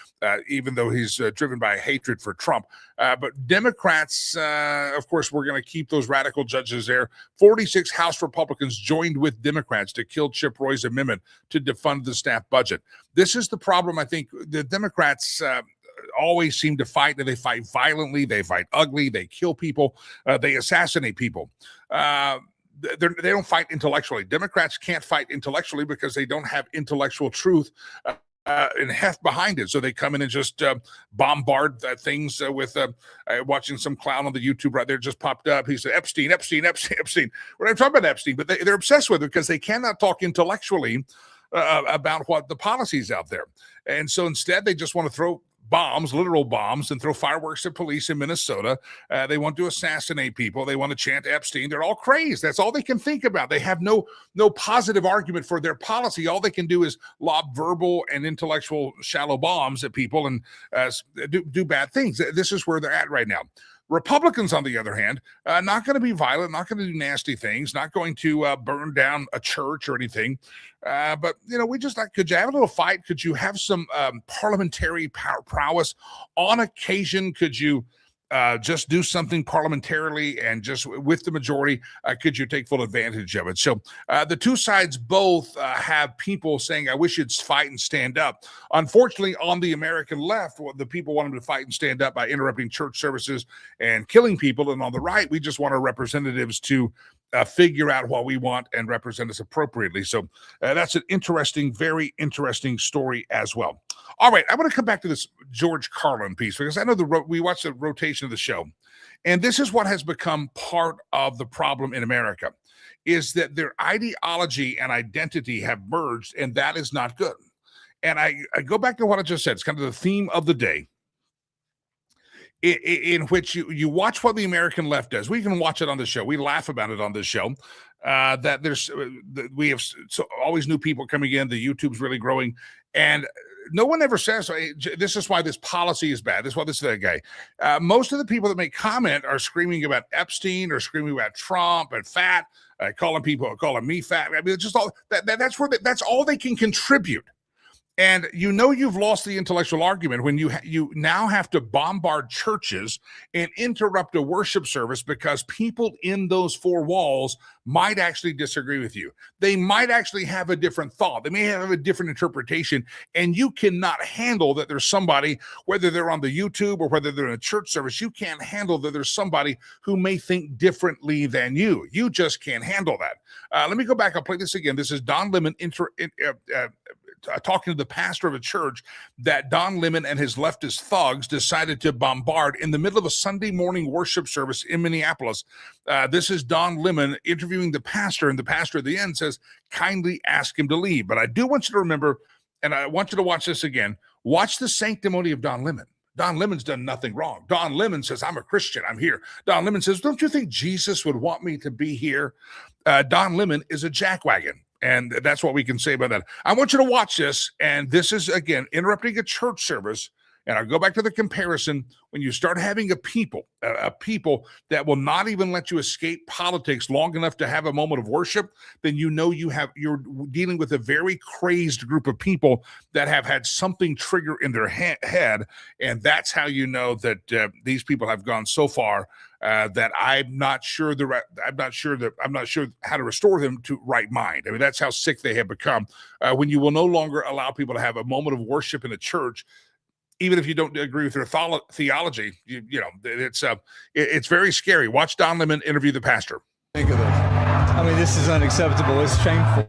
even though he's driven by a hatred for Trump. But Democrats, of course, we're going to keep those radical judges there. 46 House Republicans joined with Democrats to kill Chip Roy's amendment to defund the staff budget. This is the problem. I think the Democrats always seem to fight, and they fight violently, they fight ugly, they kill people, they assassinate people. They don't fight intellectually. Democrats can't fight intellectually because they don't have intellectual truth and heft behind it. So they come in and just bombard things with watching some clown on the YouTube right there just popped up. He said, Epstein. We're not talking about Epstein, but they're obsessed with it because they cannot talk intellectually about what the policies out there. And so instead, they just want to throw bombs, literal bombs, and throw fireworks at police in Minnesota. They want to assassinate people. They want to chant Epstein. They're all crazed. That's all they can think about. They have no positive argument for their policy. All they can do is lob verbal and intellectual shallow bombs at people and do bad things. This is where they're at right now. Republicans, on the other hand, not going to be violent, not going to do nasty things, not going to burn down a church or anything. But, we just like, could you have a little fight? Could you have some parliamentary prowess? On occasion, could you just do something parliamentarily and just with the majority, could you take full advantage of it? So the two sides both have people saying, I wish you'd fight and stand up. Unfortunately, on the American left, the people want them to fight and stand up by interrupting church services and killing people. And on the right, we just want our representatives to figure out what we want and represent us appropriately. So that's an interesting, very interesting story as well. All right, I want to come back to this George Carlin piece because I know we watched the rotation of the show, and this is what has become part of the problem in America, is that their ideology and identity have merged, and that is not good. And I go back to what I just said. It's kind of the theme of the day, in which you watch what the American left does. We can watch it on the show. We laugh about it on this show. That we have always new people coming in. The YouTube's really growing, and no one ever says, hey, this is why this policy is bad. This is why this is that guy. Most of the people that make comment are screaming about Epstein or screaming about Trump and fat, calling me fat. I mean, it's just all that's all they can contribute. And you've lost the intellectual argument when you now have to bombard churches and interrupt a worship service because people in those four walls might actually disagree with you. They might actually have a different thought. They may have a different interpretation, and you cannot handle that there's somebody, whether they're on the YouTube or whether they're in a church service, you can't handle that there's somebody who may think differently than you. You just can't handle that. Let me go back. I'll play this again. This is Don Lemon talking to the pastor of a church that Don Lemon and his leftist thugs decided to bombard in the middle of a Sunday morning worship service in Minneapolis. This is Don Lemon interviewing the pastor, and the pastor at the end says, kindly ask him to leave. But I do want you to remember, and I want you to watch this again, watch the sanctimony of Don Lemon. Don Lemon's done nothing wrong. Don Lemon says, I'm a Christian, I'm here. Don Lemon says, don't you think Jesus would want me to be here? Don Lemon is a jackwagon. And that's what we can say about that. I want you to watch this. And this is, again, interrupting a church service. And I'll go back to the comparison. When you start having a people that will not even let you escape politics long enough to have a moment of worship, then you're dealing with a very crazed group of people that have had something trigger in their head. And that's how you know that these people have gone so far that I'm not sure how to restore them to right mind. I mean, that's how sick they have become. When you will no longer allow people to have a moment of worship in a church, even if you don't agree with their theology, it's very scary. Watch Don Lemon interview the pastor. Think of this. I mean, this is unacceptable. It's shameful.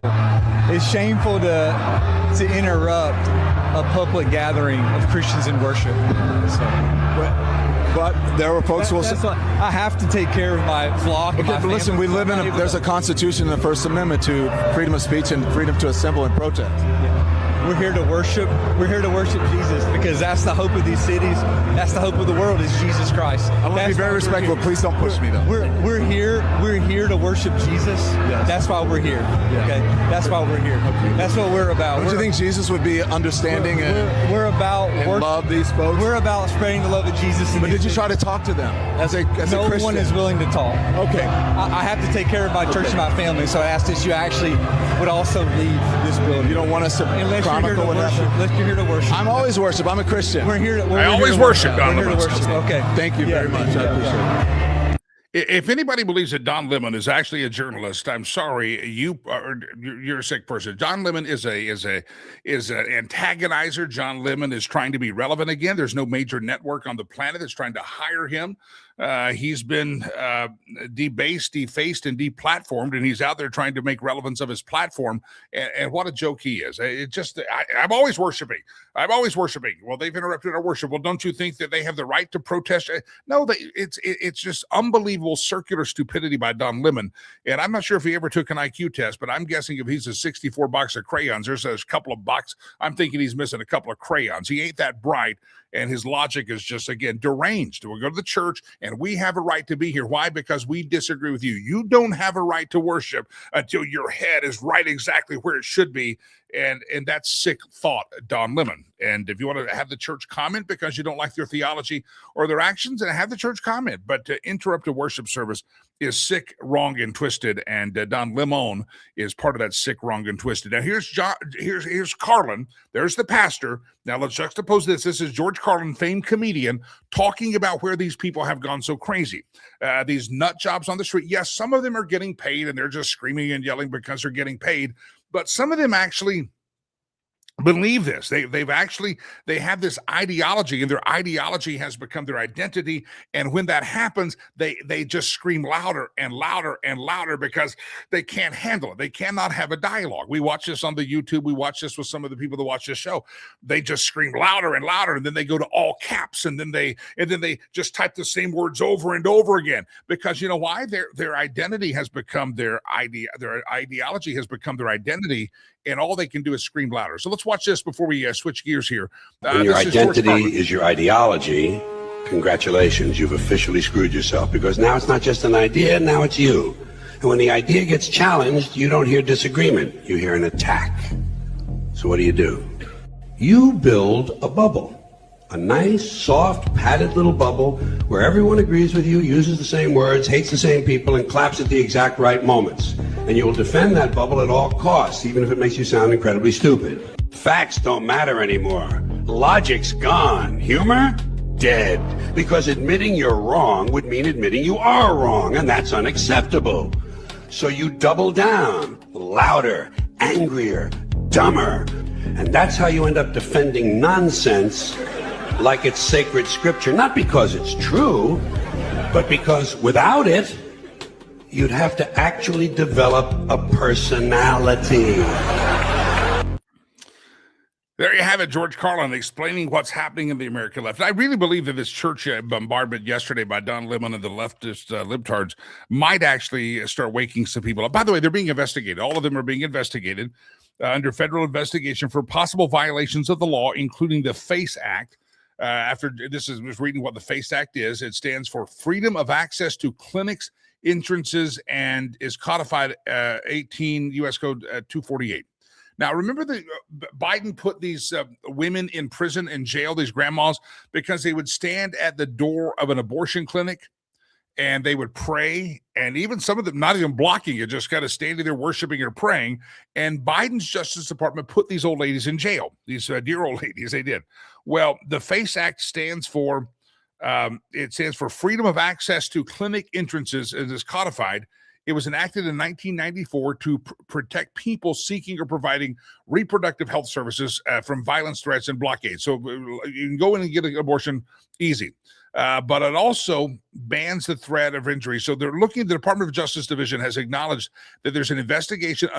It's shameful to interrupt a public gathering of Christians in worship. But there were folks who will say, I have to take care of my flock. Okay, but listen, we live there's a constitution in the First Amendment to freedom of speech and freedom to assemble and protest. Yeah. We're here to worship. We're here to worship Jesus because that's the hope of these cities. That's the hope of the world is Jesus Christ. I want to be very respectful. Please don't push me, though. We're here to worship Jesus. Yes. That's why we're here. Yeah. Okay, that's why we're here. Okay. That's what we're about. Don't you think Jesus would be understanding we're about and love these folks? We're about spreading the love of Jesus. But did you try to talk to them as a Christian? No one is willing to talk. Okay. I have to take care of my church and my family, so I asked that you actually would also leave this building. You don't want us to chronicle what happened? Unless you're here to worship. I'm always worship. I'm a Christian. We're here to. I always worship, Don We're here to Lemon. worship. Okay. Thank you very much. I appreciate it. If anybody believes that Don Lemon is actually a journalist, I'm sorry, you're a sick person. Don Lemon is an antagonizer. John Lemon is trying to be relevant again. There's no major network on the planet that's trying to hire him. He's been debased, defaced, and deplatformed, and he's out there trying to make relevance of his platform. And what a joke he is! I'm always worshiping. I'm always worshiping. Well, they've interrupted our worship. Well, don't you think that they have the right to protest? No, it's just unbelievable circular stupidity by Don Lemon. And I'm not sure if he ever took an IQ test, but I'm guessing if he's a 64 box of crayons, there's a couple of boxes. I'm thinking he's missing a couple of crayons. He ain't that bright. And his logic is just, again, deranged. We go to the church and we have a right to be here. Why? Because we disagree with you. You don't have a right to worship until your head is right exactly where it should be. And that's sick thought, Don Lemon. And if you want to have the church comment because you don't like their theology or their actions, and have the church comment. But to interrupt a worship service is sick, wrong, and twisted. And Don Lemon is part of that sick, wrong, and twisted. Now here's Carlin. There's the pastor. Now let's juxtapose this. This is George Carlin, famed comedian, talking about where these people have gone so crazy. These nut jobs on the street. Yes, some of them are getting paid and they're just screaming and yelling because they're getting paid. But some of them actually believe this. They have this ideology, and their ideology has become their identity. And when that happens, they just scream louder and louder and louder because they can't handle it. They cannot have a dialogue. We watch this on the YouTube. We watch this with some of the people that watch this show. They just scream louder and louder, and then they go to all caps, and then they just type the same words over and over again. Because you know why? Their identity has become their idea. Their ideology has become their identity. And all they can do is scream louder. So let's watch this before we switch gears here. When your identity is your ideology, congratulations, you've officially screwed yourself, because now it's not just an idea, now it's you. And when the idea gets challenged, you don't hear disagreement, you hear an attack. So what do? You build a bubble. A nice, soft, padded little bubble where everyone agrees with you, uses the same words, hates the same people, and claps at the exact right moments. And you will defend that bubble at all costs, even if it makes you sound incredibly stupid. Facts don't matter anymore. Logic's gone. Humor? Dead. Because admitting you're wrong would mean admitting you are wrong, and that's unacceptable. So you double down. Louder, angrier, dumber. And that's how you end up defending nonsense like it's sacred scripture, not because it's true, but because without it, you'd have to actually develop a personality. There you have it, George Carlin explaining what's happening in the American left. I really believe that this church bombardment yesterday by Don Lemon and the leftist libtards might actually start waking some people up. By the way, they're being investigated. All of them are being investigated under federal investigation for possible violations of the law, including the FACE Act. After this is just reading what the FACE Act is. It stands for Freedom of Access to Clinics, Entrances, and is codified 18 U.S. Code 248. Now, remember that Biden put these women in prison and jail, these grandmas, because they would stand at the door of an abortion clinic and they would pray, and even some of them not even blocking it, just kind of standing there worshiping or praying. And Biden's Justice Department put these old ladies in jail, these dear old ladies, they did. Well, the FACE Act stands for Freedom of Access to Clinic Entrances, and is codified. It was enacted in 1994 to protect people seeking or providing reproductive health services from violence, threats, and blockades. So you can go in and get an abortion easy. But it also bans the threat of injury. So they're looking, the Department of Justice Division has acknowledged that there's an investigation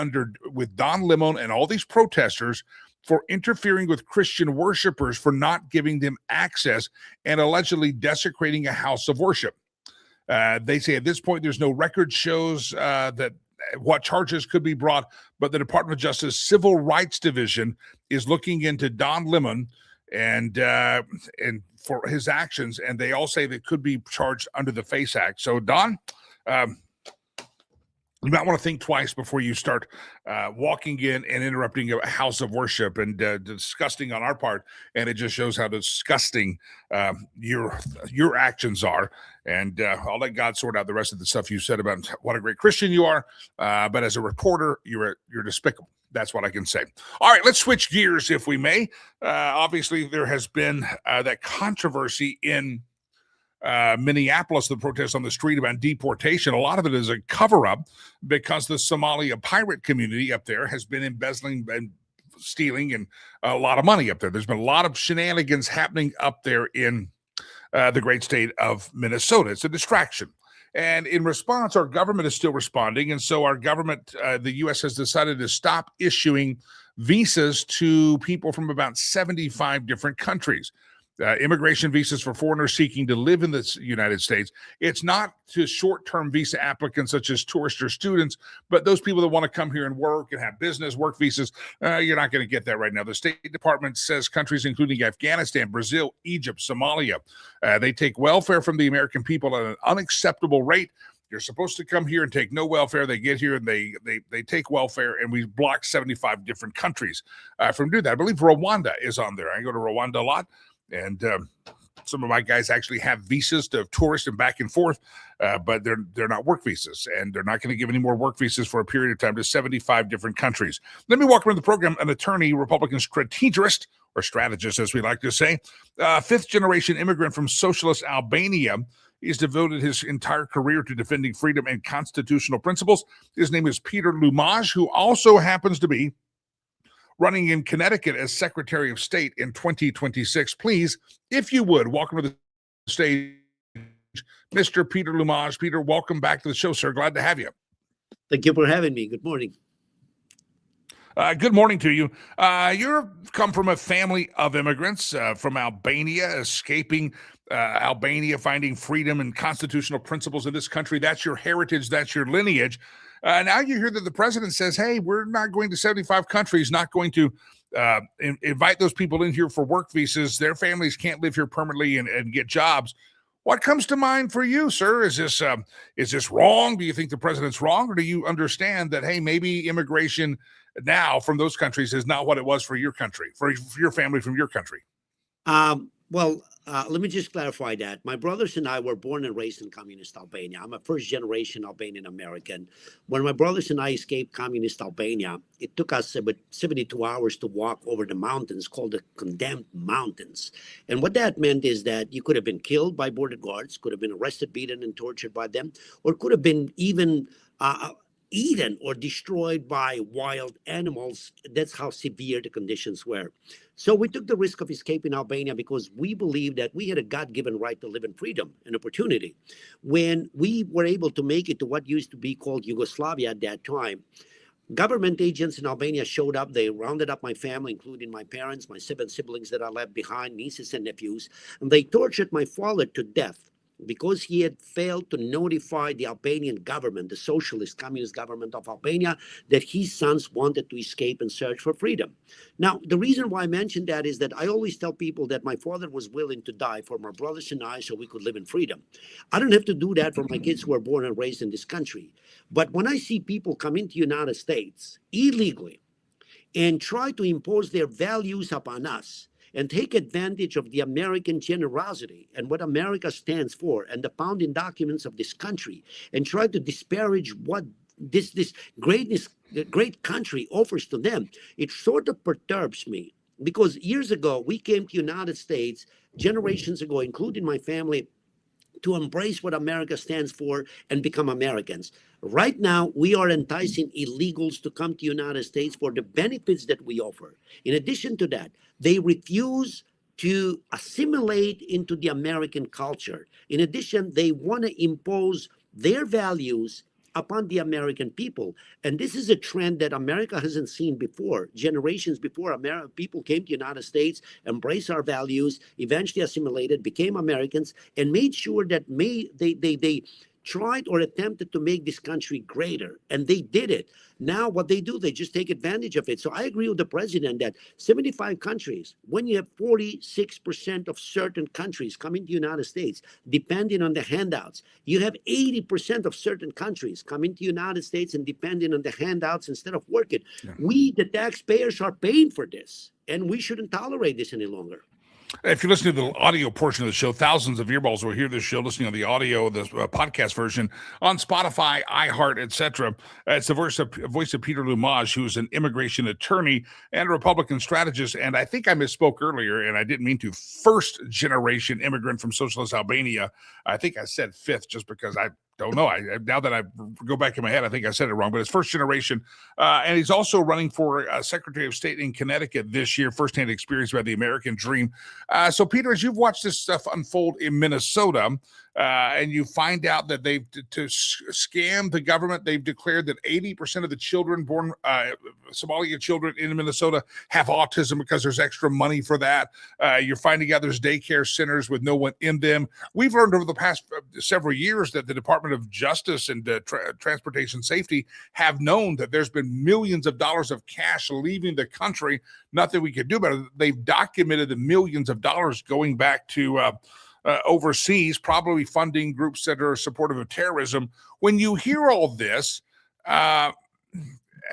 with Don Lemon and all these protesters for interfering with Christian worshipers, for not giving them access and allegedly desecrating a house of worship. They say at this point, there's no record shows that what charges could be brought, but the Department of Justice Civil Rights Division is looking into Don Lemon and for his actions, and they all say they could be charged under the FACE Act. So, Don, you might want to think twice before you start walking in and interrupting a house of worship and disgusting on our part. And it just shows how disgusting your actions are. And I'll let God sort out the rest of the stuff you said about what a great Christian you are. But as a reporter, you're despicable. That's what I can say. All right, let's switch gears, if we may. Obviously, there has been that controversy in Minneapolis, the protests on the street about deportation. A lot of it is a cover-up because the Somalia pirate community up there has been embezzling and stealing and a lot of money up there. There's been a lot of shenanigans happening up there in the great state of Minnesota. It's a distraction. And in response, our government is still responding. And so our government, the U.S., has decided to stop issuing visas to people from about 75 different countries. Immigration visas for foreigners seeking to live in the United States. It's not to short-term visa applicants such as tourists or students, but those people that want to come here and work and have business work visas, you're not going to get that right now. The State Department says countries including Afghanistan, Brazil, Egypt, Somalia, they take welfare from the American people at an unacceptable rate. You're supposed to come here and take no welfare. They get here and they take welfare, and we block 75 different countries from doing that. I believe Rwanda is on there. I go to Rwanda a lot. And some of my guys actually have visas to tourist and back and forth, but they're not work visas, and they're not going to give any more work visas for a period of time to 75 different countries. Let me walk around the program. An attorney, Republican strategist, or strategist, as we like to say, fifth-generation immigrant from socialist Albania. He's devoted his entire career to defending freedom and constitutional principles. His name is Peter Lumaj, who also happens to be running in Connecticut as Secretary of State in 2026. Please, if you would, welcome to the stage, Mr. Peter Lumaj. Peter, welcome back to the show, sir. Glad to have you. Thank you for having me. Good morning. Good morning to you. You're come from a family of immigrants from Albania, escaping Albania, finding freedom and constitutional principles in this country. That's your heritage. That's your lineage. Now you hear that the president says, hey, we're not going to 75 countries, not going to invite those people in here for work visas. Their families can't live here permanently and get jobs. What comes to mind for you, sir? Is this wrong? Do you think the president's wrong? Or do you understand that, hey, maybe immigration now from those countries is not what it was for your country, for your family from your country? Let me just clarify that. My brothers and I were born and raised in communist Albania. I'm a first-generation Albanian American. When my brothers and I escaped communist Albania, it took us about 72 hours to walk over the mountains called the Condemned Mountains. And what that meant is that you could have been killed by border guards, could have been arrested, beaten, and tortured by them, or could have been even eaten or destroyed by wild animals. That's how severe the conditions were. So we took the risk of escaping Albania because we believed that we had a God-given right to live in freedom and opportunity. When we were able to make it to what used to be called Yugoslavia at that time, government agents in Albania showed up. They rounded up my family, including my parents, my 7 siblings that I left behind, nieces and nephews, and they tortured my father to death because he had failed to notify the Albanian government, the socialist communist government of Albania, that his sons wanted to escape and search for freedom. Now, the reason why I mentioned that is that I always tell people that my father was willing to die for my brothers and I so we could live in freedom. I don't have to do that for my kids who are born and raised in this country. But when I see people come into the United States illegally and try to impose their values upon us, and take advantage of the American generosity and what America stands for and the founding documents of this country, and try to disparage what this great country offers to them, it sort of perturbs me. Because years ago, we came to the United States, generations ago, including my family, to embrace what America stands for and become Americans. Right now, we are enticing illegals to come to the United States for the benefits that we offer. In addition to that, they refuse to assimilate into the American culture. In addition, they want to impose their values upon the American people. And this is a trend that America hasn't seen before. Generations before, people came to the United States, embraced our values, eventually assimilated, became Americans, and made sure that they tried or attempted to make this country greater, and they did it. Now, what they do, they just take advantage of it. So I agree with the president that 75 countries, when you have 46% of certain countries coming to the United States, depending on the handouts, you have 80% of certain countries coming to the United States and depending on the handouts instead of working. Yeah. We, the taxpayers, are paying for this, and we shouldn't tolerate this any longer. If you're listening to the audio portion of the show, thousands of earballs will hear this show listening on the audio, the podcast version on Spotify, iHeart, etc. It's the voice of Peter Lumaj, who is an immigration attorney and a Republican strategist. And I think I misspoke earlier, and I didn't mean to. First generation immigrant from socialist Albania. I think I said fifth just because I don't know. Now that I go back in my head, I think I said it wrong, but it's first generation. And he's also running for Secretary of State in Connecticut this year, firsthand experience about the American dream. So, Peter, as you've watched this stuff unfold in Minnesota, and you find out that they've, to scam the government, they've declared that 80% of the children born, Somalia children in Minnesota have autism because there's extra money for that. You're finding out there's daycare centers with no one in them. We've learned over the past several years that the Department of Justice and Transportation Safety have known that there's been millions of dollars of cash leaving the country. Nothing we could do about it. They've documented the millions of dollars going back to overseas, probably funding groups that are supportive of terrorism. When you hear all this,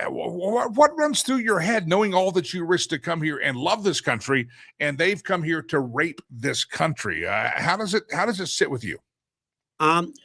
what runs through your head, knowing all that you risk to come here and love this country, and they've come here to rape this country? How does it sit with you?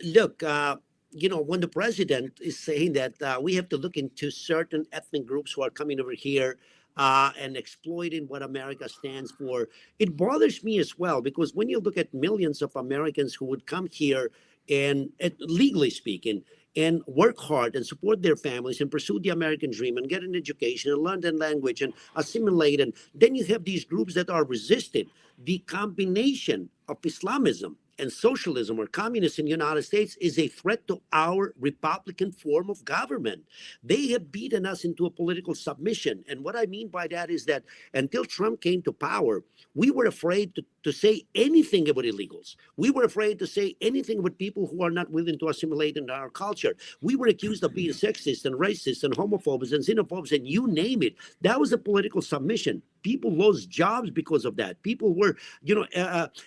Look, when the president is saying that we have to look into certain ethnic groups who are coming over here and exploiting what America stands for, it bothers me as well, because when you look at millions of Americans who would come here and legally speaking, and work hard and support their families and pursue the American dream and get an education and learn the language and assimilate. And then you have these groups that are resisting the combination of Islamism and socialism or communism in the United States is a threat to our Republican form of government. They have beaten us into a political submission. And what I mean by that is that until Trump came to power, we were afraid to say anything about illegals. We were afraid to say anything about people who are not willing to assimilate into our culture. We were accused of being sexist and racist and homophobes and xenophobes and you name it. That was a political submission. People lost jobs because of that. People were,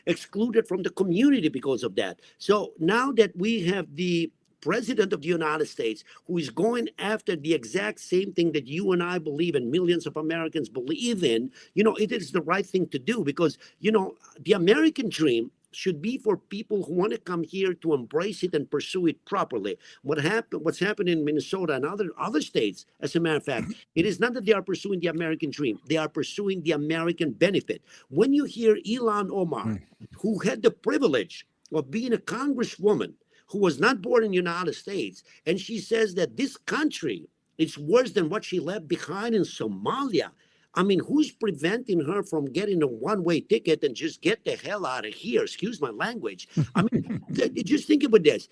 excluded from the community because of that. So now that we have the president of the United States who is going after the exact same thing that you and I believe and millions of Americans believe in, it is the right thing to do because, the American dream should be for people who want to come here to embrace it and pursue it properly. What's happened in Minnesota and other states, as a matter of fact, it is not that they are pursuing the American dream. They are pursuing the American benefit. When you hear Ilhan Omar, who had the privilege of being a congresswoman, who was not born in the United States, and she says that this country is worse than what she left behind in Somalia. I mean, who's preventing her from getting a one-way ticket and just get the hell out of here? Excuse my language. I mean, just think about this.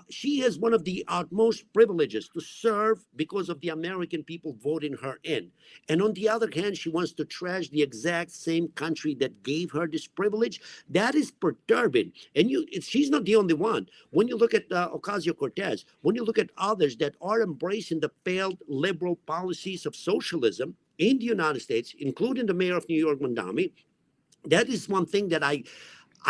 She has one of the utmost privileges to serve because of the American people voting her in. And on the other hand, she wants to trash the exact same country that gave her this privilege. That is perturbing. And she's not the only one. When you look at Ocasio-Cortez, when you look at others that are embracing the failed liberal policies of socialism in the United States, including the mayor of New York, Mondami, that is one thing that I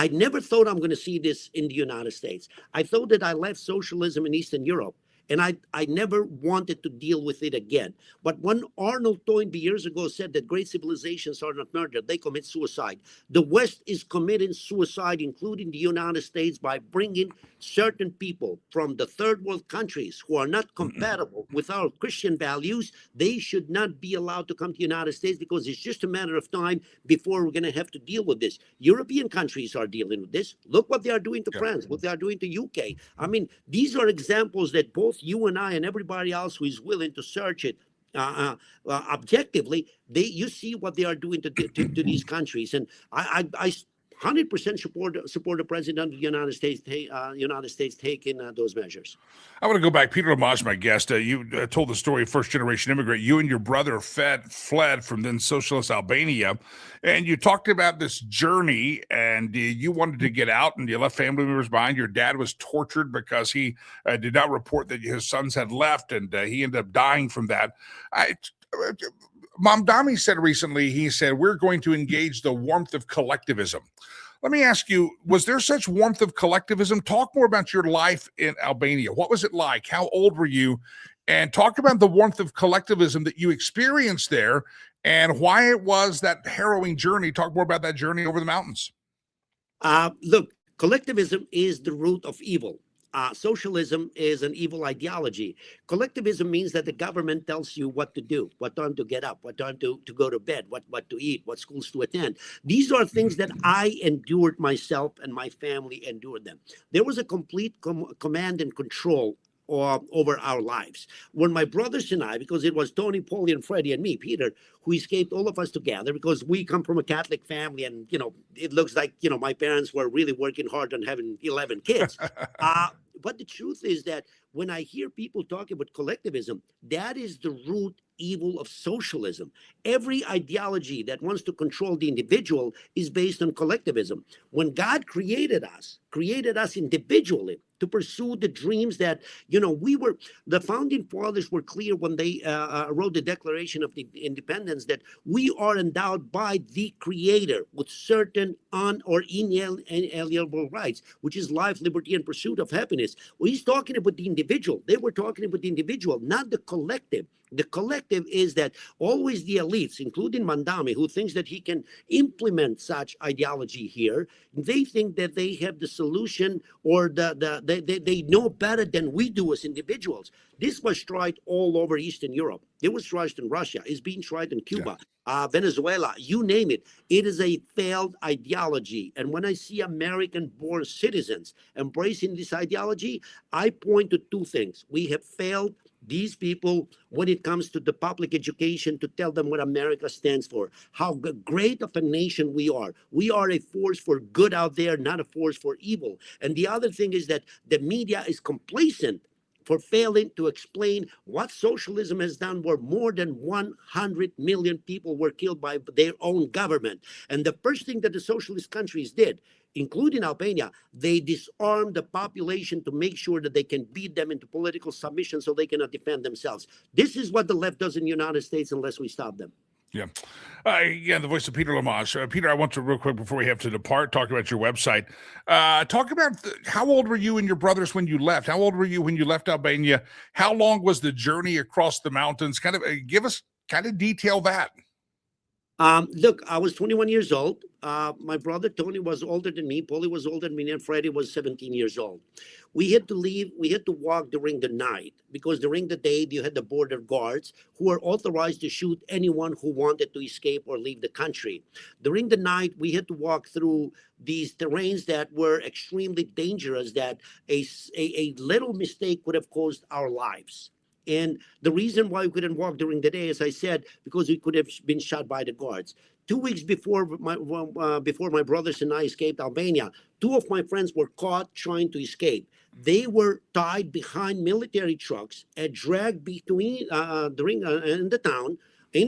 never thought I'm going to see this in the United States. I thought that I left socialism in Eastern Europe, and I never wanted to deal with it again. But when Arnold Toynbee years ago said that great civilizations are not murdered, they commit suicide. The West is committing suicide, including the United States, by bringing certain people from the third world countries who are not compatible with our Christian values. They should not be allowed to come to the United States because it's just a matter of time before we're going to have to deal with this. European countries are dealing with this. Look what they are doing to France, what they are doing to UK. I mean, these are examples that both you and I and everybody else who is willing to search it objectively, you see what they are doing to these countries. And I 100% support the president of the United States taking those measures. I want to go back. Peter Lumaj, my guest, you told the story of first-generation immigrant. You and your brother fled from then socialist Albania, and you talked about this journey and you wanted to get out, and you left family members behind. Your dad was tortured because he did not report that his sons had left, and he ended up dying from that. Mom Dami said recently, he said, we're going to engage the warmth of collectivism. Let me ask you, was there such warmth of collectivism? Talk more about your life in Albania. What was it like? How old were you? And talk about the warmth of collectivism that you experienced there and why it was that harrowing journey. Talk more about that journey over the mountains. Look, collectivism is the root of evil. Socialism is an evil ideology. Collectivism means that the government tells you what to do, what time to get up, what time to go to bed, what to eat, what schools to attend. These are things that I endured myself, and my family endured them. There was a complete command and control over our lives. When my brothers and I, because it was Tony, Paulie, and Freddie, and me, Peter, who escaped, all of us together, because we come from a Catholic family, and it looks like my parents were really working hard on having 11 kids. But the truth is that when I hear people talk about collectivism, that is the root evil of socialism. Every ideology that wants to control the individual is based on collectivism. When God created us individually to pursue the dreams that, the founding fathers were clear when they wrote the Declaration of the Independence that we are endowed by the Creator with certain or inalienable rights, which is life, liberty, and pursuit of happiness. Well, he's talking about the individual. They were talking about the individual, not the collective. The collective is that always the elites, including Mandami, who thinks that he can implement such ideology here, they think that they have the solution, or they know better than we do as individuals. This was tried all over Eastern Europe. It was tried in Russia. It's being tried in Cuba, Venezuela, you name it. It is a failed ideology. And when I see American-born citizens embracing this ideology, I point to two things. We have failed these people when it comes to the public education, to tell them what America stands for, how great of a nation we are. We are a force for good out there, not a force for evil. And the other thing is that the media is complacent for failing to explain what socialism has done, where more than 100 million people were killed by their own government. And the first thing that the socialist countries did, including Albania, they disarmed the population to make sure that they can beat them into political submission so they cannot defend themselves. This is what the left does in the United States unless we stop them. Yeah. The voice of Peter Lamage. Peter, I want to real quick before we have to depart, talk about your website. Talk about how old were you and your brothers when you left? How old were you when you left Albania? How long was the journey across the mountains? Detail that. Look, I was 21 years old. My brother Tony was older than me. Paulie was older than me, and Freddie was 17 years old. We had to leave. We had to walk during the night because during the day you had the border guards who were authorized to shoot anyone who wanted to escape or leave the country. During the night, we had to walk through these terrains that were extremely dangerous, that a little mistake could have caused our lives. And the reason why we couldn't walk during the day, as I said, because we could have been shot by the guards. 2 weeks before my brothers and I escaped Albania, two of my friends were caught trying to escape. They were tied behind military trucks and dragged in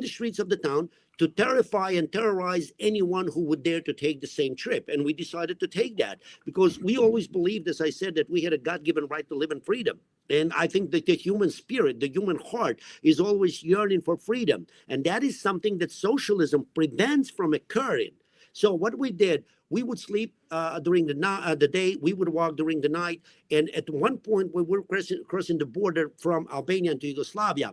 the streets of the town, to terrify and terrorize anyone who would dare to take the same trip. And we decided to take that because we always believed, as I said, that we had a God-given right to live in freedom. And I think that the human spirit, the human heart is always yearning for freedom. And that is something that socialism prevents from occurring. So what we did, we would sleep during the day, we would walk during the night. And at one point, we were crossing the border from Albania to Yugoslavia.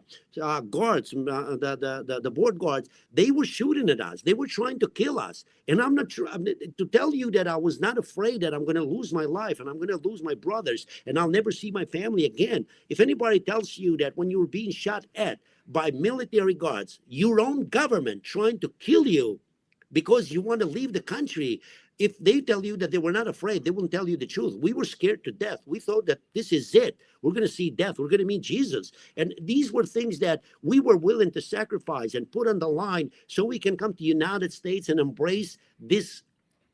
Guards, the board guards, they were shooting at us. They were trying to kill us. And I'm not sure, to tell you that I was not afraid that I'm going to lose my life and I'm going to lose my brothers and I'll never see my family again. If anybody tells you that when you were being shot at by military guards, your own government trying to kill you because you want to leave the country, if they tell you that they were not afraid, they won't tell you the truth. We were scared to death. We thought that this is it. We're going to see death. We're going to meet Jesus. And these were things that we were willing to sacrifice and put on the line so we can come to the United States and embrace this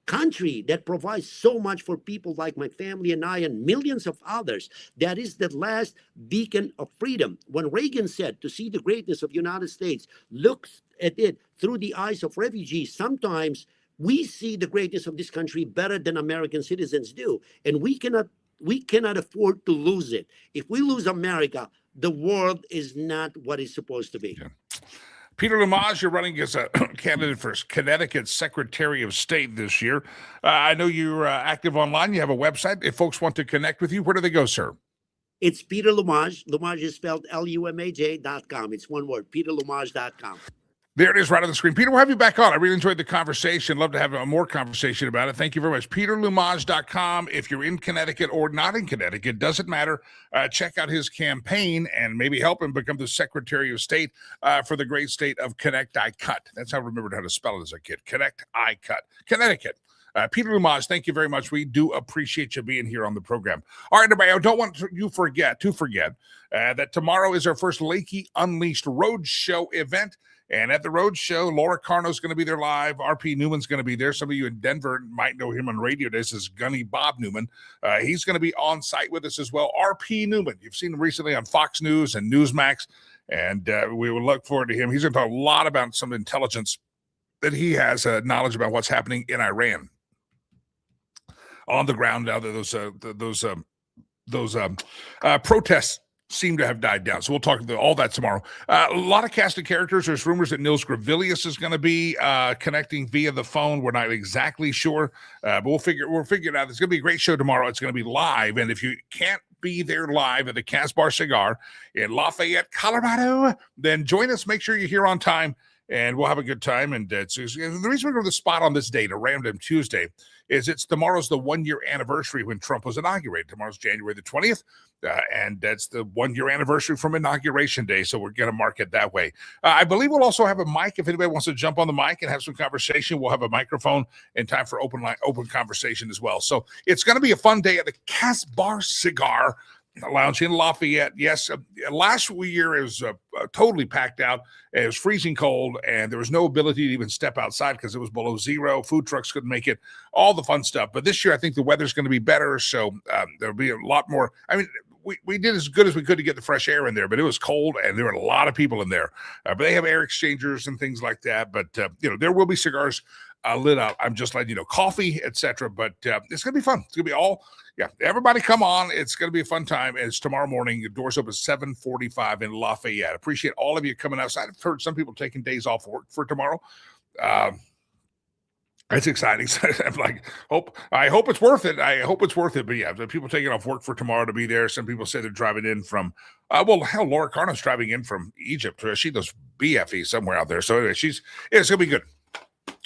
country that provides so much for people like my family and I and millions of others. That is the last beacon of freedom. When Reagan said to see the greatness of the United States, look at it through the eyes of refugees, sometimes We see the greatness of this country better than American citizens do, and we cannot afford to lose it. If we lose America, the world is not what it's supposed to be. Yeah. Peter Lumaj, you're running as a candidate for Connecticut Secretary of State this year. I know you're active online. You have a website. If folks want to connect with you, where do they go, sir? It's Peter Lumaj. Lumaj is spelled LUMAJ.com. It's one word, peterlumaj.com. There it is right on the screen. Peter, we'll have you back on. I really enjoyed the conversation. Love to have more conversation about it. Thank you very much. peterlumaj.com. If you're in Connecticut or not in Connecticut, doesn't matter. Check out his campaign and maybe help him become the Secretary of State for the great state of Connecticut. That's how I remembered how to spell it as a kid. Connecticut. Connecticut. Peter Lumaj, thank you very much. We do appreciate you being here on the program. All right, everybody, I don't want you to forget that tomorrow is our first Lakey Unleashed Roadshow event. And at the Roadshow, Laura Carno's going to be there live. R.P. Newman's going to be there. Some of you in Denver might know him on radio. This is Gunny Bob Newman. He's going to be on site with us as well. R.P. Newman, you've seen him recently on Fox News and Newsmax, and we will look forward to him. He's going to talk a lot about some intelligence that he has knowledge about what's happening in Iran. On the ground now that those protests seem to have died down. So we'll talk about all that tomorrow. A lot of cast of characters. There's rumors that Nils Gravilius is going to be connecting via the phone. We're not exactly sure, but we'll figure it out. It's going to be a great show tomorrow. It's going to be live, and if you can't be there live at the Casbar Cigar in Lafayette, Colorado, then join us. Make sure you're here on time, and we'll have a good time. And the reason we go to the spot on this date, a random Tuesday, is tomorrow's the 1 year anniversary when Trump was inaugurated. Tomorrow's January the 20th, and that's the 1 year anniversary from Inauguration Day, so we're going to mark it that way. I believe we'll also have a mic. If anybody wants to jump on the mic and have some conversation, we'll have a microphone and time for open conversation as well. So it's going to be a fun day at the Casbar Cigar Lounge in Lafayette. Yes, last year it was totally packed out. It was freezing cold, and there was no ability to even step outside because it was below zero. Food trucks couldn't make it, all the fun stuff. But this year, I think the weather's going to be better, so there'll be a lot more. I mean, we did as good as we could to get the fresh air in there, but it was cold, and there were a lot of people in there. But they have air exchangers and things like that. But, there will be cigars lit up. I'm just letting you know, coffee, etc. But it's going to be fun. It's going to be all... Yeah, everybody come on. It's going to be a fun time. It's tomorrow morning. The doors open 7:45 in Lafayette. Appreciate all of you coming outside. I've heard some people taking days off work for tomorrow. It's exciting. I'm like, I hope it's worth it. But yeah, the people taking off work for tomorrow to be there. Some people say they're driving in from, Laura Carno's driving in from Egypt. She does BFE somewhere out there. So anyway, it's going to be good.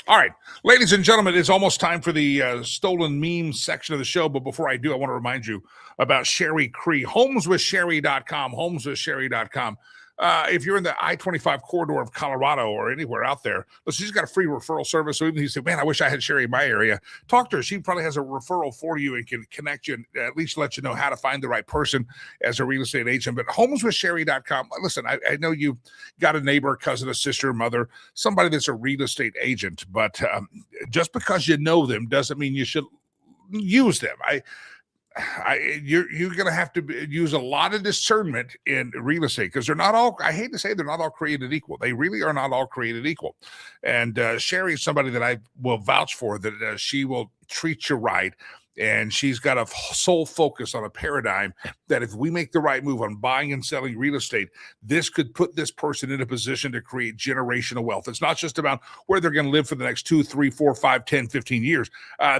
All right, ladies and gentlemen, it's almost time for the stolen meme section of the show. But before I do, I want to remind you about Sherry Cree, homeswithsherry.com, homeswithsherry.com. If you're in the I-25 corridor of Colorado or anywhere out there, listen, she's got a free referral service. So even if you say, man, I wish I had Sherry in my area, talk to her. She probably has a referral for you and can connect you and at least let you know how to find the right person as a real estate agent. But homeswithsherry.com, listen, I know you've got a neighbor, cousin, a sister, mother, somebody that's a real estate agent, but just because you know them doesn't mean you should use them. You're going to have to use a lot of discernment in real estate because they're not all, I hate to say they're not all created equal. They really are not all created equal. And Sherry is somebody that I will vouch for, that she will treat you right. And she's got a sole focus on a paradigm that if we make the right move on buying and selling real estate, this could put this person in a position to create generational wealth. It's not just about where they're going to live for the next 2, 3, 4, 5, 10, 15 years.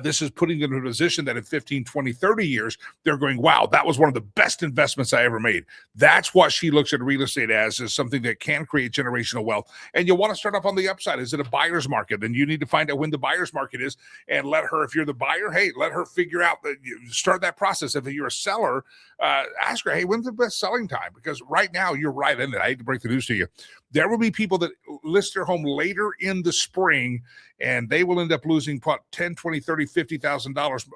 This is putting them in a position that in 15, 20, 30 years, they're going, wow, that was one of the best investments I ever made. That's what she looks at real estate as, is something that can create generational wealth. And you want to start off on the upside. Is it a buyer's market? Then you need to find out when the buyer's market is and let her, if you're the buyer, hey, let her figure out that you start that process. If you're a seller, ask her, hey, when's the best selling time? Because right now you're right in it. I hate to break the news to you. There will be people that list their home later in the spring and they will end up losing what, $10, $20, $30, $50,000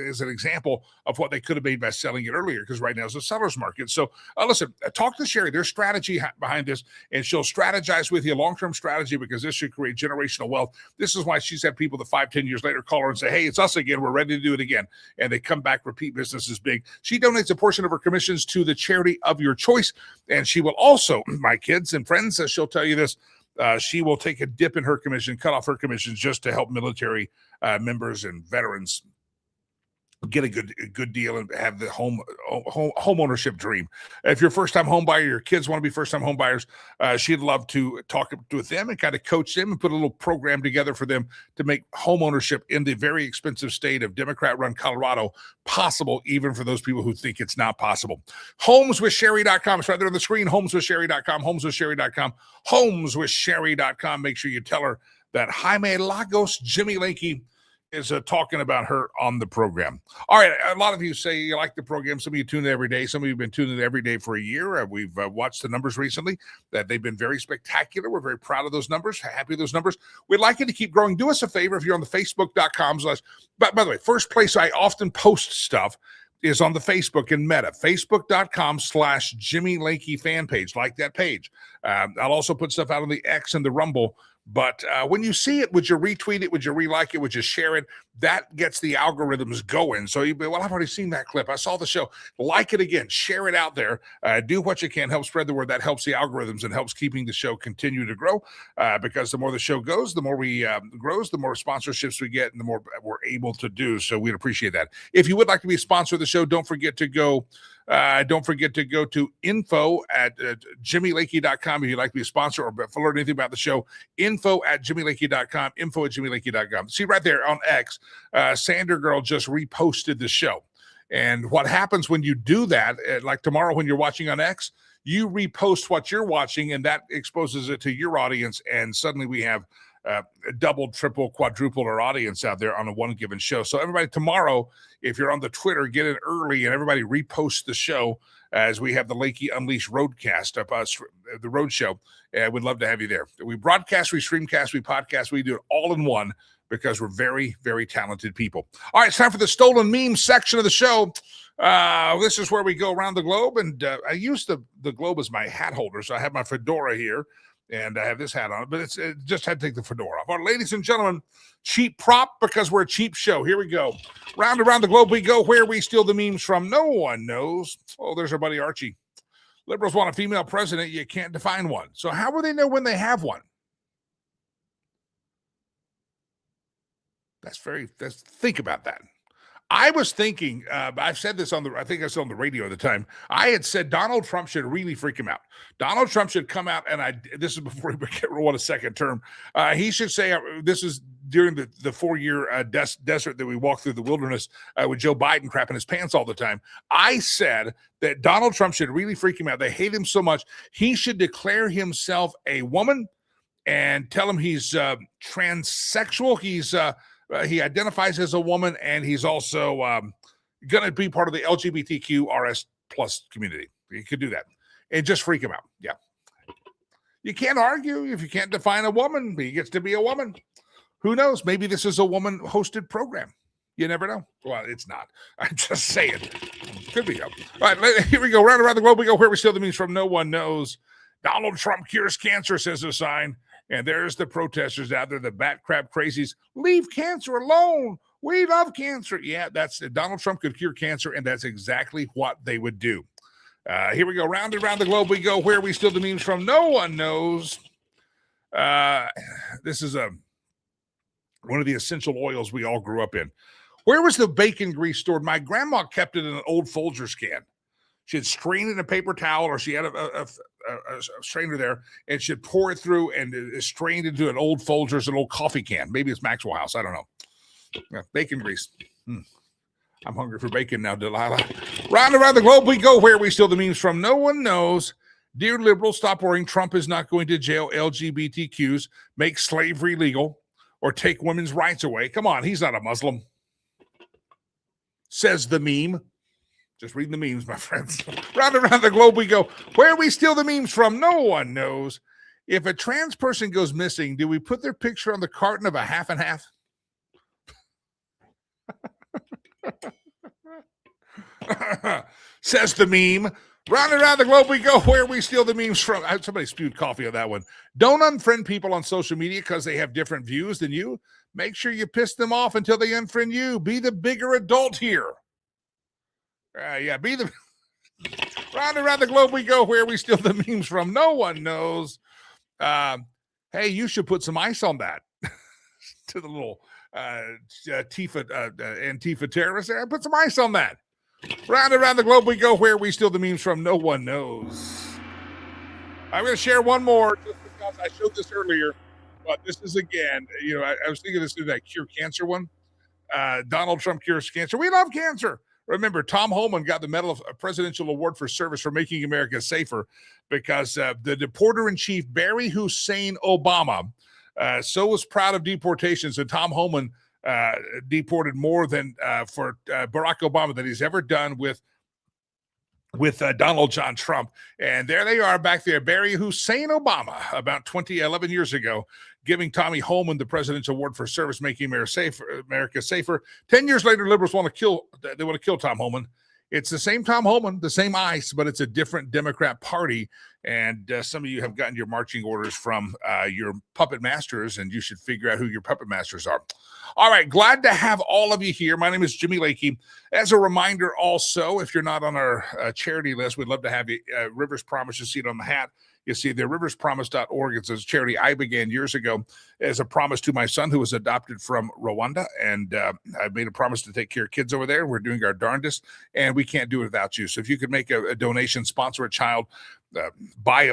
as an example of what they could have made by selling it earlier, because right now is a seller's market. So listen, talk to Sherry. There's strategy behind this, and she'll strategize with you, long-term strategy, because this should create generational wealth. This is why she's had people that 5, 10 years later call her and say, hey, it's us again. We're ready to do it again. And they come back, repeat business is big. She donates a portion of her commissions to the charity of your choice. And she will also, my kids and friends, she'll tell you this, She will take a dip in her commission, cut off her commissions just to help military members and veterans get a good deal and have the home ownership dream. If you're a first-time home buyer, your kids want to be first-time home buyers, she'd love to talk with them and kind of coach them and put a little program together for them to make home ownership in the very expensive state of Democrat-run Colorado possible, even for those people who think it's not possible. Homeswithsherry.com. It's right there on the screen. Homeswithsherry.com. Homeswithsherry.com. Homeswithsherry.com. Make sure you tell her that Jaime Lagos, Jimmy Lakey, is talking about her on the program. All right, a lot of you say you like the program. Some of you tune in every day. Some of you have been tuning in every day for a year. We've watched the numbers recently. That they've been very spectacular. We're very proud of those numbers, happy with those numbers. We'd like it to keep growing. Do us a favor if you're on the Facebook.com. But by the way, first place I often post stuff is on the Facebook and Meta, Facebook.com/Jimmy Lakey fan page. Like that page. I'll also put stuff out on the X and the Rumble. But when you see it, would you retweet it? Would you re-like it? Would you share it? That gets the algorithms going. So you'd be, well, I've already seen that clip. I saw the show. Like it again. Share it out there. Do what you can. Help spread the word. That helps the algorithms and helps keeping the show continue to grow. Because the more the show goes, the more we grows, the more sponsorships we get, and the more we're able to do. So we'd appreciate that. If you would like to be a sponsor of the show, don't forget to go to info@jimmylakey.com if you'd like to be a sponsor or learn anything about the show. Info@jimmylakey.com. Info@jimmylakey.com. See right there on X, Sander Girl just reposted the show. And what happens when you do that, like tomorrow when you're watching on X, you repost what you're watching, and that exposes it to your audience, and suddenly we have double, triple, quadruple our audience out there on a one given show. So everybody tomorrow, if you're on the Twitter, get in early and everybody repost the show as we have the Lakey Unleashed Roadcast, the road show. We'd love to have you there. We broadcast, we streamcast, we podcast, we do it all in one because we're very, very talented people. All right, it's time for the stolen meme section of the show. This is where we go around the globe, and I use the globe as my hat holder, so I have my fedora here. And I have this hat on, but it just had to take the fedora off. All right, ladies and gentlemen, cheap prop because we're a cheap show. Here we go. Round around the globe we go. Where we steal the memes from, no one knows. Oh, there's our buddy Archie. Liberals want a female president. You can't define one. So how will they know when they have one? Think about that. I was thinking, I've said this I think I said on the radio at the time. I had said Donald Trump should really freak him out. Donald Trump should come out, and this is before he won a second term. He should say, this is during the 4-year desert that we walked through the wilderness with Joe Biden crapping his pants all the time. I said that Donald Trump should really freak him out. They hate him so much. He should declare himself a woman and tell him he's transsexual. He identifies as a woman, and he's also going to be part of the LGBTQ RS plus community. He could do that and just freak him out. Yeah. You can't argue if you can't define a woman. He gets to be a woman. Who knows? Maybe this is a woman-hosted program. You never know. Well, it's not. I'm just saying. Could be. All right, here we go. Round around the globe we go. Where we steal the memes from, no one knows. Donald Trump cures cancer, says a sign. And there's the protesters out there, the bat crap crazies. Leave cancer alone. We love cancer. Yeah, Donald Trump could cure cancer, and that's exactly what they would do. Here we go. Round and round the globe we go. Where we steal the memes from, no one knows. This is one of the essential oils we all grew up in. Where was the bacon grease stored? My grandma kept it in an old Folgers can. She'd strain it in a paper towel, or she had a strainer there, and she'd pour it through and it strained into an old Folgers, an old coffee can. Maybe it's Maxwell House. I don't know. Yeah, bacon grease. I'm hungry for bacon now, Delilah. Round around the globe we go. Where we steal the memes from, no one knows. Dear liberals, stop worrying. Trump is not going to jail LGBTQs, make slavery legal, or take women's rights away. Come on, he's not a Muslim. Says the meme. Just reading the memes, my friends. Round around the globe we go. Where we steal the memes from, no one knows. If a trans person goes missing, do we put their picture on the carton of a half and half? Says the meme. Round and round the globe we go. Where we steal the memes from. Somebody spewed coffee on that one. Don't unfriend people on social media because they have different views than you. Make sure you piss them off until they unfriend you. Be the bigger adult here. Be the round and round the globe we go. Where we steal the memes from, no one knows. hey, you should put some ice on that. To the little Antifa terrorists there, put some ice on that. Round and around the globe we go. Where we steal the memes from, no one knows. I'm going to share one more just because I showed this earlier, but this is again, I was thinking this is that cure cancer one. Donald Trump cures cancer. We love cancer. Remember, Tom Homan got the Medal of Presidential Award for Service for making America safer because the deporter-in-chief, Barry Hussein Obama, so was proud of deportations, and Tom Homan deported more than for Barack Obama that he's ever done with Donald John Trump. And there they are back there, Barry Hussein Obama, about 11 years ago, giving Tommy Homan the Presidential Award for Service, making America safer. 10 years later, liberals want to kill Tom Homan. It's the same Tom Homan, the same ICE, but it's a different Democrat party. And some of you have gotten your marching orders from your puppet masters, and you should figure out who your puppet masters are. All right, glad to have all of you here. My name is Jimmy Lakey. As a reminder also, if you're not on our charity list, we'd love to have you. Rivers Promise, you see it on the hat. You see there, riverspromise.org. It's a charity I began years ago as a promise to my son who was adopted from Rwanda. And I made a promise to take care of kids over there. We're doing our darndest, and we can't do it without you. So if you could make a donation, sponsor a child, buy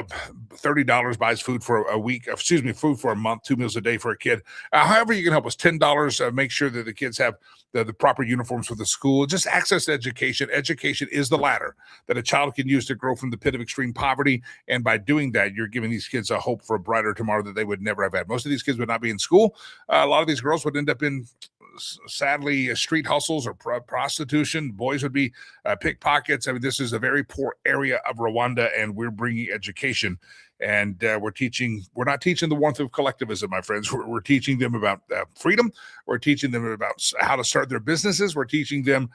$30, buys food for a week, food for a month, 2 meals a day for a kid. However you can help us, $10, make sure that the kids have the proper uniforms for the school. Just access to education. Education is the ladder that a child can use to grow from the pit of extreme poverty. And by doing that, you're giving these kids a hope for a brighter tomorrow that they would never have had. Most of these kids would not be in school. A lot of these girls would end up in, sadly, street hustles or prostitution. Boys would be pickpockets. I mean, this is a very poor area of Rwanda, and we're bringing education. And we're not teaching the warmth of collectivism, my friends. We're teaching them about freedom. We're teaching them about how to start their businesses. We're teaching them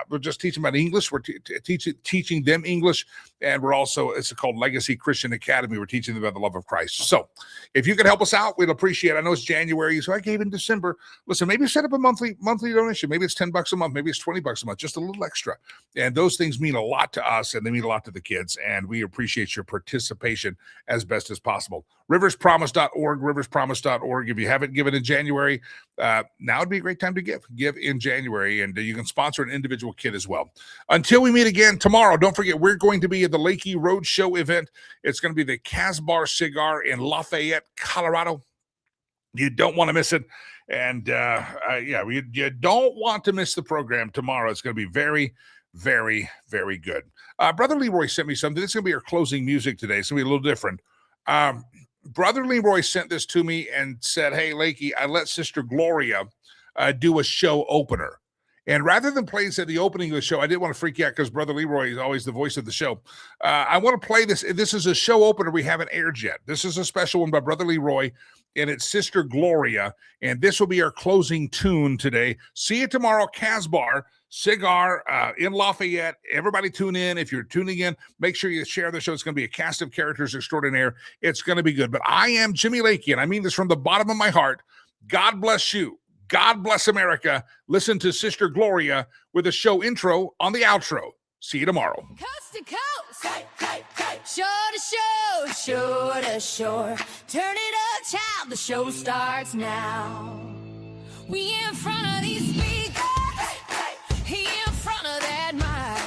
we're just teaching about English. We're teaching them English. And we're also, it's called Legacy Christian Academy. We're teaching them about the love of Christ. So if you could help us out, we'd appreciate it. I know it's January, so I gave in December. Listen, maybe set up a monthly donation. Maybe it's $10 a month. Maybe it's $20 a month, just a little extra. And those things mean a lot to us, and they mean a lot to the kids. And we appreciate your participation as best as possible. Riverspromise.org, riverspromise.org. If you haven't given in January, now would be a great time to give. Give in January, and you can sponsor an individual kid as well. Until we meet again tomorrow, don't forget, we're going to be at the Lakey Roadshow event. It's going to be the Casbar Cigar in Lafayette, Colorado. You don't want to miss it. And you don't want to miss the program tomorrow. It's going to be very, very, very good. Brother Leroy sent me something. This is going to be our closing music today. It's going to be a little different. Brother Leroy sent this to me and said, hey, Lakey, I let Sister Gloria do a show opener. And rather than play this at the opening of the show, I didn't want to freak you out because Brother Leroy is always the voice of the show. I want to play this. This is a show opener we haven't aired yet. This is a special one by Brother Leroy, and it's Sister Gloria. And this will be our closing tune today. See you tomorrow, Casbar Cigar in Lafayette. Everybody tune in. If you're tuning in, make sure you share the show. It's going to be a cast of characters extraordinaire. It's going to be good. But I am Jimmy Lakey, and I mean this from the bottom of my heart. God bless you. God bless America. Listen to Sister Gloria with a show intro on the outro. See you tomorrow. Coast to coast, shore to shore, shore to shore. Turn it up, child, the show starts now. We in front of these speakers, he in front of that mic.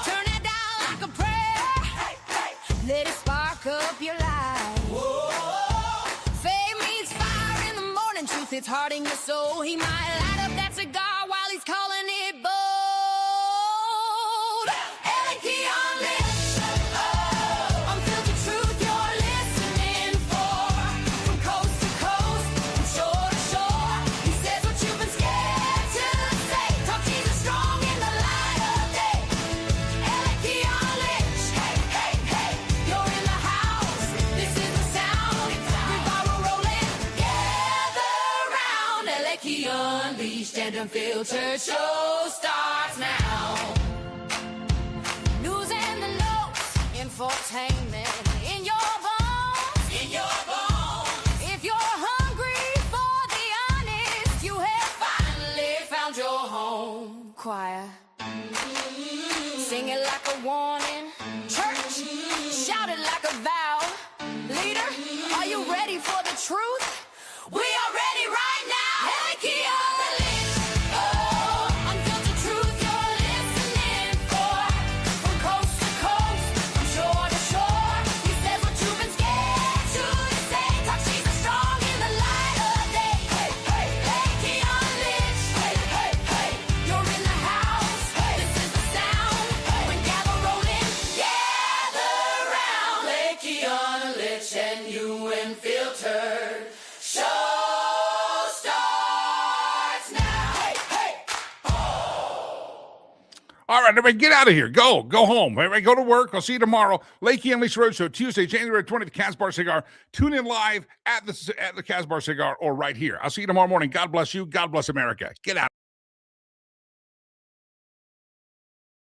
Turn it down like a prayer, let it spark up your life. It's hard in your soul. He might light up that cigar while he's calling it bold. Lakey on lips. I'm filled with truth you're listening for. From coast to coast, from shore to shore. He says what you've been scared to say. Talk Jesus strong in the light of day. Lakey on lips. Hey, hey, hey. You're in the house. This is the sound. Revival rolling. Lakey Unleashed and Unfiltered show starts now. News and the notes, infotainment in your bones. In your bones. If you're hungry for the honest, you have finally found your home. Choir, sing it like a warning. Church, shout it like a vow. Leader, are truth? We are ready right now. Lakey Unleashed. Oh, unfiltered truth you're listening for. From coast to coast, from shore to shore. He says what you've been scared to say. Talk Jesus strong in the light of day. Hey, hey, Lakey Unleashed. Hey, hey, hey, you're in the house. This is the sound. When gather rolling, gather round. Lakey Unleashed and you unfiltered. Show starts now. Hey, hey. All right, everybody, get out of here. Go home. Everybody, go to work. I'll see you tomorrow. Lakey Unleashed Roadshow, Tuesday, January 20th, Casbar Cigar. Tune in live at the Casbar Cigar or right here. I'll see you tomorrow morning. God bless you. God bless America. Get out.